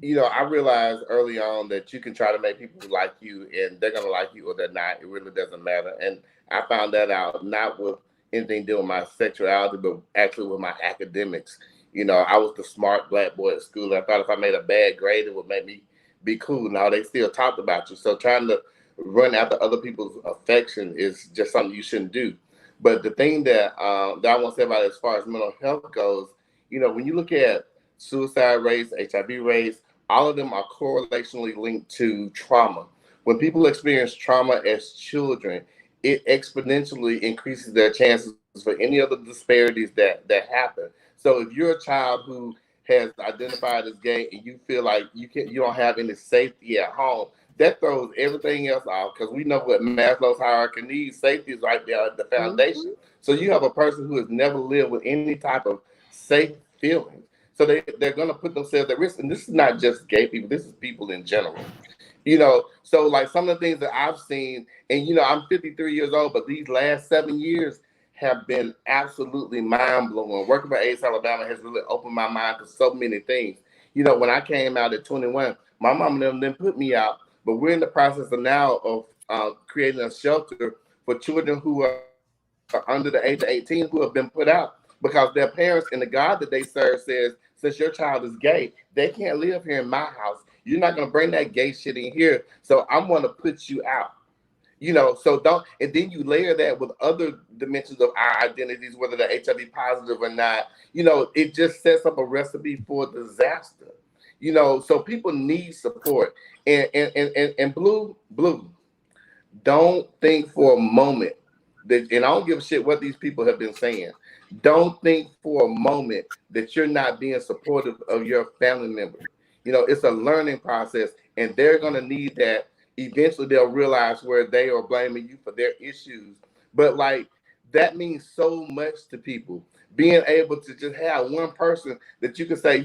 Speaker 2: I realized early on that you can try to make people like you and they're going to like you or they're not. It really doesn't matter. And I found that out not with anything to do with my sexuality, but actually with my academics. I was the smart black boy at school. I thought if I made a bad grade, it would make me be cool. Now they still talked about you. So trying to run after other people's affection is just something you shouldn't do. But the thing that I want to say about it as far as mental health goes, when you look at suicide rates, HIV rates, all of them are correlationally linked to trauma. When people experience trauma as children, it exponentially increases their chances for any other disparities that happen. So if you're a child who has identified as gay and you feel like you don't have any safety at home, that throws everything else off, because we know what Maslow's hierarchy needs. Safety is right there at the foundation. Mm-hmm. So you have a person who has never lived with any type of safe feeling. So they're going to put themselves at risk. And this is not just gay people. This is people in general. So like some of the things that I've seen, and, I'm 53 years old, but these last 7 years have been absolutely mind-blowing. Working for AIDS Alabama has really opened my mind to so many things. When I came out at 21, my mom and them didn't put me out. But we're in the process of creating a shelter for children who are under the age of 18 who have been put out because their parents and the God that they serve says, since your child is gay, they can't live here in my house. You're not going to bring that gay shit in here. So I'm going to put you out. So don't, and then you layer that with other dimensions of our identities, whether they're HIV positive or not, it just sets up a recipe for disaster. So people need support. And Blue, don't think for a moment that, and I don't give a shit what these people have been saying. Don't think for a moment that you're not being supportive of your family member. It's a learning process, and they're going to need that. Eventually, they'll realize where they are blaming you for their issues. But like, that means so much to people. Being able to just have one person that you can say,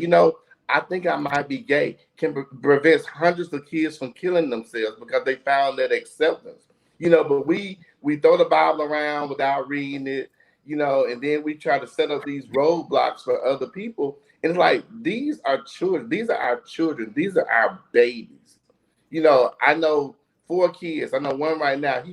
Speaker 2: I think I might be gay, can prevent hundreds of kids from killing themselves because they found that acceptance. But we throw the Bible around without reading it, and then we try to set up these roadblocks for other people. And it's like, these are children. These are our children. These are our babies. I know 4 kids. I know one right now.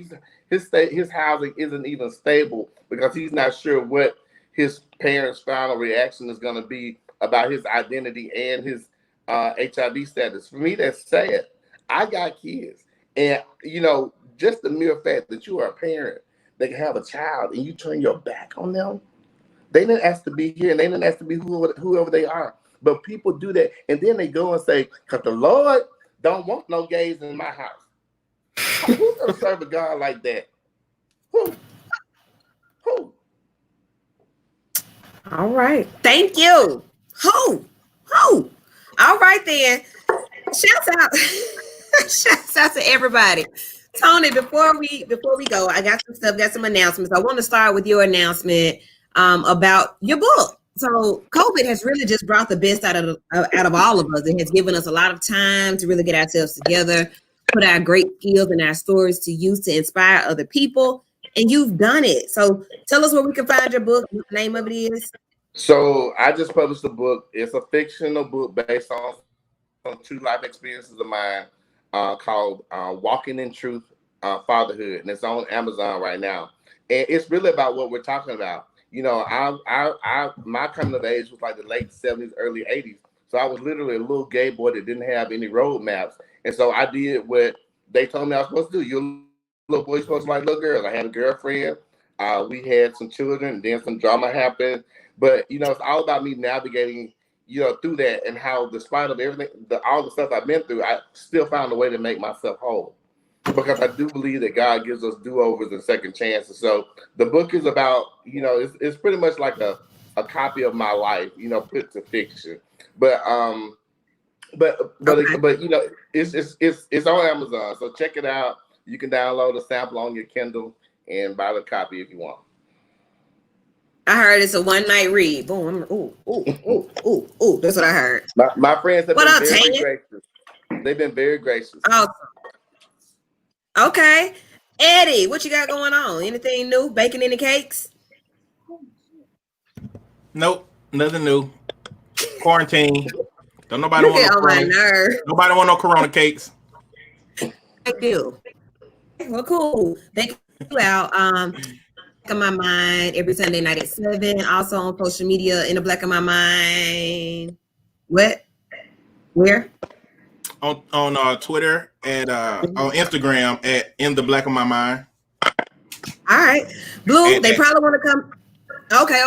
Speaker 2: His housing isn't even stable because he's not sure what his parents' final reaction is going to be about his identity and his HIV status. For me, that's sad. I got kids, and just the mere fact that you are a parent that can have a child and you turn your back on them, they didn't ask to be here, and they didn't ask to be whoever they are. But people do that, and then they go and say, "Cause the Lord don't want no gays in my house." Who's gonna serve a God like that? Who? Who?
Speaker 1: All right. Thank you. Who? All right then. Shouts out. Shouts out to everybody. Tony, before we go, I got some announcements. I want to start with your announcement about your book. So COVID has really just brought the best out of all of us. It has given us a lot of time to really get ourselves together, put our great skills and our stories to use to inspire other people. And you've done it. So tell us where we can find your book, what the name of it is.
Speaker 2: So I just published a book. It's a fictional book based on some true life experiences of mine called Walking in Truth, Fatherhood. And it's on Amazon right now. And it's really about what we're talking about. You know, my coming of age was like the late 70s, early 80s. So I was literally a little gay boy that didn't have any road maps. And so I did what they told me I was supposed to do. You're a little boy, you're supposed to like little girls. I had a girlfriend. We had some children. Then some drama happened. But, you know, it's all about me navigating, you know, through that, and how, despite of everything, all the stuff I've been through, I still found a way to make myself whole. Because I do believe that God gives us do-overs and second chances. So the book is about, you know, it's pretty much like a copy of my life, you know, put to fiction. But you know, it's on Amazon. So check it out. You can download a sample on your Kindle and buy the copy if you want.
Speaker 1: I heard it's a one night read. Boom. Ooh. That's what I heard.
Speaker 2: My friends have been very gracious. They've been very gracious.
Speaker 1: Awesome. Okay. Eddie, what you got going on? Anything new? Baking any cakes?
Speaker 3: Nope. Nothing new. Quarantine. Don't nobody want no
Speaker 1: my nerve.
Speaker 3: Nobody want no Corona cakes.
Speaker 1: I do. Well, cool. Thank you out. In My Mind every Sunday night at 7. Also on social media, In the Black of My Mind. What? Where?
Speaker 3: On Twitter and on Instagram at In the Black of My Mind.
Speaker 1: All right. Blue, they probably want to come. Okay.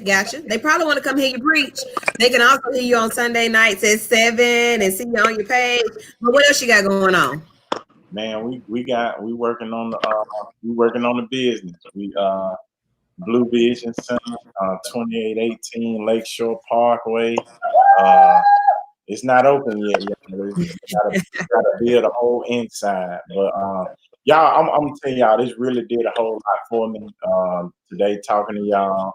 Speaker 1: Gotcha. They probably want to come hear you preach. They can also hear you on Sunday nights at 7 and see you on your page. But what else you got going on?
Speaker 4: Man, we working on the business. We Blue Vision Center, 2818 Lakeshore Parkway. It's not open yet. Gotta build a whole inside. But y'all, I'm gonna tell y'all, this really did a whole lot for me today. Talking to y'all,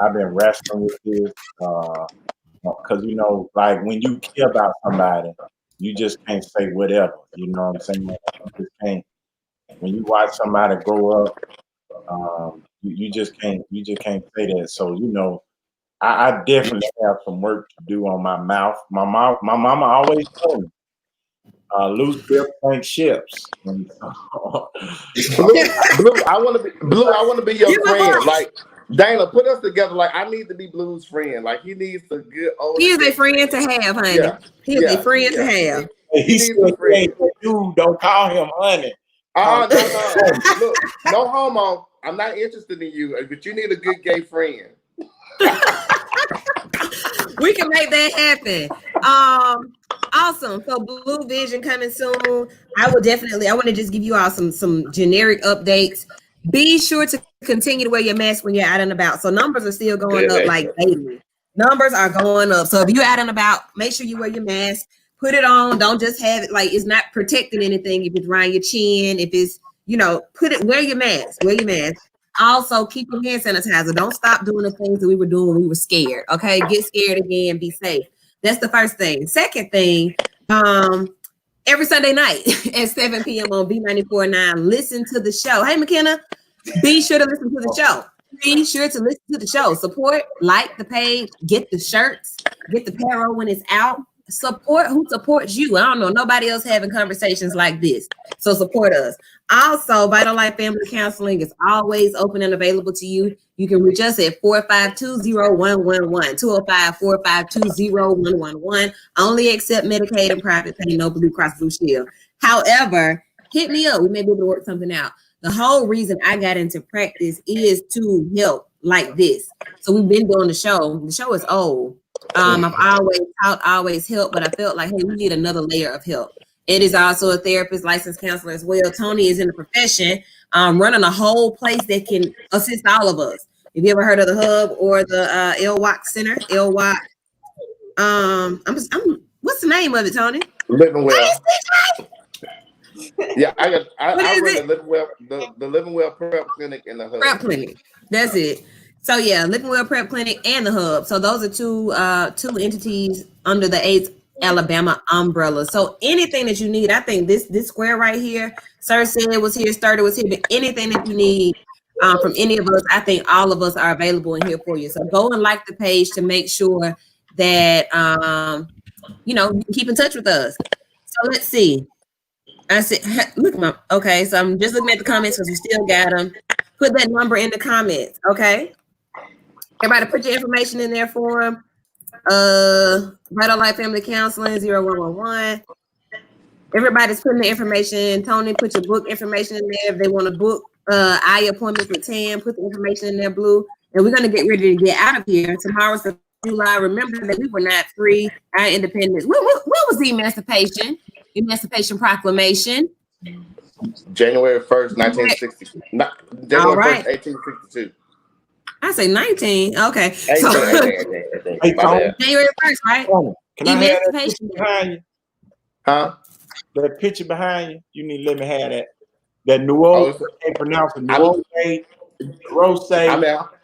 Speaker 4: I've been wrestling with this because you know, like when you care about somebody, you just can't say whatever. You know what I'm saying? You just can't. When you watch somebody grow up, you just can't say that. So you know, I definitely have some work to do on my mouth. My mama always told me, loose lips sink ships. And,
Speaker 2: Blue, I want to be your friend. Like Dana, put us together. Like I need to be Blue's friend. Like he needs a good old.
Speaker 1: He is a friend to have, honey.
Speaker 2: Yeah.
Speaker 1: He is a friend to have.
Speaker 4: He said, "Dude, don't call him honey."
Speaker 2: No. Look, no homo. I'm not interested in you, but you need a good gay friend.
Speaker 1: We can make that happen. Awesome. So Blue Vision coming soon. I want to just give you all some generic updates. Be sure to continue to wear your mask when you're out and about. So numbers are still going up like daily. Numbers are going up. So if you're out and about, make sure you wear your mask. Put it on. Don't just have it like it's not protecting anything. If it's around your chin, if it's, you know, wear your mask. Wear your mask. Also, keep your hand sanitizer. Don't stop doing the things that we were doing when we were scared. Okay, get scared again. Be safe. That's the first thing. Second thing, every Sunday night at 7 p.m. on B94.9, listen to the show. Hey, McKenna, be sure to listen to the show. Be sure to listen to the show. Support, like the page, get the shirts, get the apparel when it's out. Support who supports you. I don't know nobody else having conversations like this. So support us. Also, Vital Life Family Counseling is always open and available to you. You can reach us at 452-0111, 205-452-0111. Only accept Medicaid and private pay, no Blue Cross Blue Shield. However, hit me up. We may be able to work something out. The whole reason I got into practice is to help like this. So we've been doing the show. The show is old. I've always taught, always helped, but I felt like, hey, we need another layer of help. It is also a therapist, licensed counselor as well. Tony is in the profession, running a whole place that can assist all of us. Have you ever heard of the Hub or the LWOC Center? LWOC. What's the name of it, Tony?
Speaker 2: Living Well. Yeah, I run the Living Well Prep Clinic in the Hub.
Speaker 1: Prep Clinic. That's it. So yeah, Living Well Prep Clinic and the Hub. So those are two entities under the AIDS Alabama umbrella. So anything that you need, I think this square right here, Sir said was here, Sturdy was here, but anything that you need from any of us, I think all of us are available in here for you. So go and like the page to make sure that you can keep in touch with us. So let's see. I said, look, Mom. Okay, so I'm just looking at the comments because we still got them. Put that number in the comments, okay? Everybody put your information in there for them. Vital Life Family Counseling 0111. Everybody's putting the information. Tony, put your book information in there. If they want to book eye appointments with Tam, put the information in there, Blue. And we're going to get ready to get out of here. Tomorrow's the July. Remember that we were not free. Our independence. What was the emancipation? Emancipation Proclamation.
Speaker 2: January 1st, 1960. January 1st, 1862.
Speaker 1: I say 19. Okay.
Speaker 2: 18.
Speaker 1: So,
Speaker 2: January
Speaker 1: 1st, right?
Speaker 4: Can I have that
Speaker 1: Emancipation.
Speaker 4: picture behind you?
Speaker 2: Huh?
Speaker 4: That picture behind you. You need to let me have that. That New Orleans, can't pronounce it. Rose.
Speaker 2: I'm out.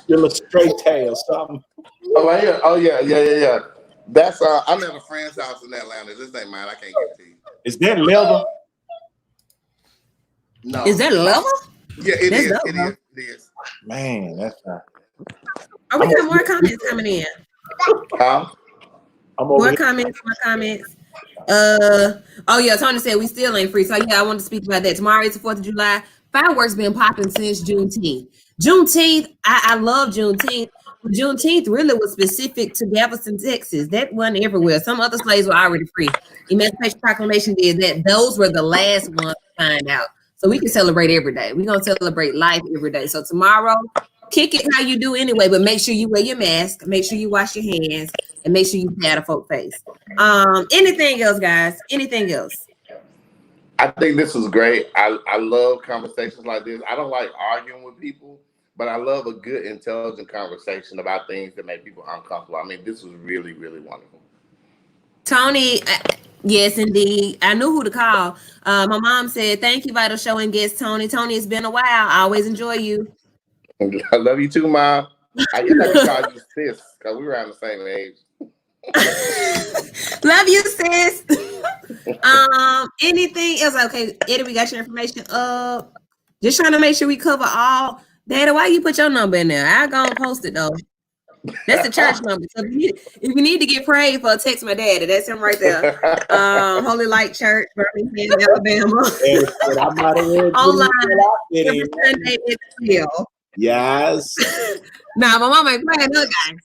Speaker 4: Still a straight tail, something.
Speaker 2: Oh yeah. That's I'm at a friend's house in Atlanta. This ain't mine. I can't give it to you.
Speaker 4: Is that leather?
Speaker 2: No.
Speaker 1: Is that level?
Speaker 2: Yeah, it is. It is.
Speaker 4: Man, that's not.
Speaker 1: Are we got more comments coming in?
Speaker 2: Huh?
Speaker 1: More comments. Oh yeah, Tony said we still ain't free. So yeah, I want to speak about that. Tomorrow is the 4th of July. Fireworks been popping since Juneteenth. I love Juneteenth. Juneteenth really was specific to Galveston, Texas. That wasn't everywhere. Some other slaves were already free. Emancipation Proclamation did that. Those were the last ones to find out. So we can celebrate every day. We're going to celebrate life every day. So tomorrow, kick it how you do anyway, but make sure you wear your mask, make sure you wash your hands, and make sure you pat a folk face. Anything else, guys? Anything else?
Speaker 2: I think this was great. I love conversations like this. I don't like arguing with people, but I love a good, intelligent conversation about things that make people uncomfortable. I mean, this was really, really wonderful.
Speaker 1: Tony, yes, indeed. I knew who to call. My mom said, thank you, Vital Show and guest Tony. Tony, it's been a while. I always enjoy you.
Speaker 2: I love you too, Mom. I guess I can call you sis because we were around the same age.
Speaker 1: Love you, sis. Anything else? Okay, Eddie, we got your information up. Just trying to make sure we cover all. Daddy, why you put your number in there? I go and post it though. That's the church number. So if you need to get prayed for, text my daddy. That's him right there. Holy Light Church, Birmingham, Alabama. Online every Sunday at 12.
Speaker 4: Yes.
Speaker 1: Nah, my mom ain't playing no guys.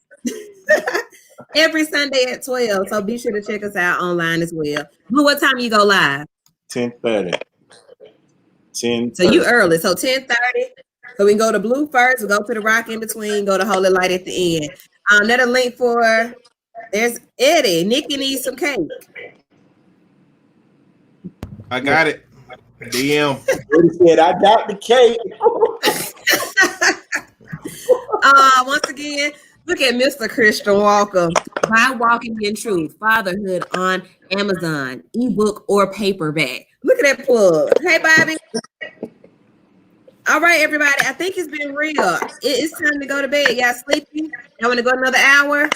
Speaker 1: Every Sunday at 12. So be sure to check us out online as well. Blue, what time you go live?
Speaker 4: 10:30. 10:30.
Speaker 1: So you early. So 10:30. So we can go to Blue first, we'll go to the Rock in between, go to Holy Light at the end. Another link for, there's Eddie. Nikki needs some cake.
Speaker 3: I got it. DM.
Speaker 4: Eddie said, I got the cake.
Speaker 1: Once again, look at Mr. Christian Walker. By Walking in Truth, Fatherhood on Amazon, ebook or paperback. Look at that plug. Hey, Bobby. All right, everybody. I think it's been real. It's time to go to bed. Y'all sleepy? Y'all want to go another hour?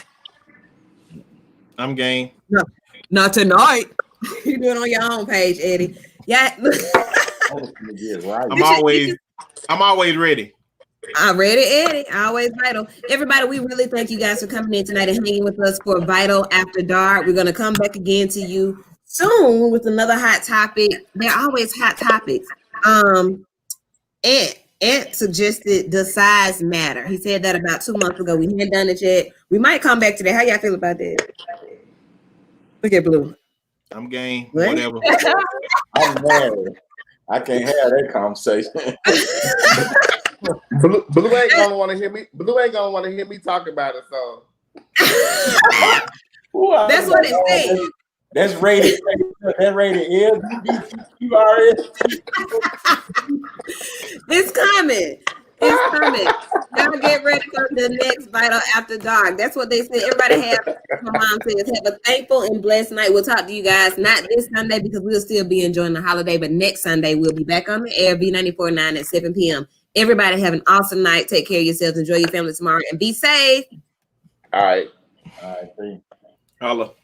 Speaker 3: I'm game.
Speaker 1: No, not tonight. You do it on your own page, Eddie. Yeah.
Speaker 3: I'm always ready.
Speaker 1: I'm ready, Eddie. Always Vital. Everybody, we really thank you guys for coming in tonight and hanging with us for Vital After Dark. We're going to come back again to you soon with another hot topic. They're always hot topics. Ant suggested the size matter. He said that about 2 months ago. We hadn't done it yet. We might come back to that. How y'all feel about that? Look at Blue.
Speaker 3: I'm game.
Speaker 1: What?
Speaker 3: Whatever.
Speaker 4: I'm married. I can't have that conversation.
Speaker 6: Blue ain't gonna want to hear me. Blue ain't gonna want to hear me talk about it. So
Speaker 1: that's what it says.
Speaker 4: That's rated. That rated LGBTQIA.
Speaker 1: It's coming. It's coming. Y'all get ready for the next Vital After Dark. That's what they said. Everybody have, my mom says, have a thankful and blessed night. We'll talk to you guys not this Sunday because we'll still be enjoying the holiday, but next Sunday we'll be back on the air, B94.9 at 7 p.m. Everybody have an awesome night. Take care of yourselves. Enjoy your family tomorrow and be safe.
Speaker 6: all right.
Speaker 4: All right, thank you.
Speaker 3: Holla.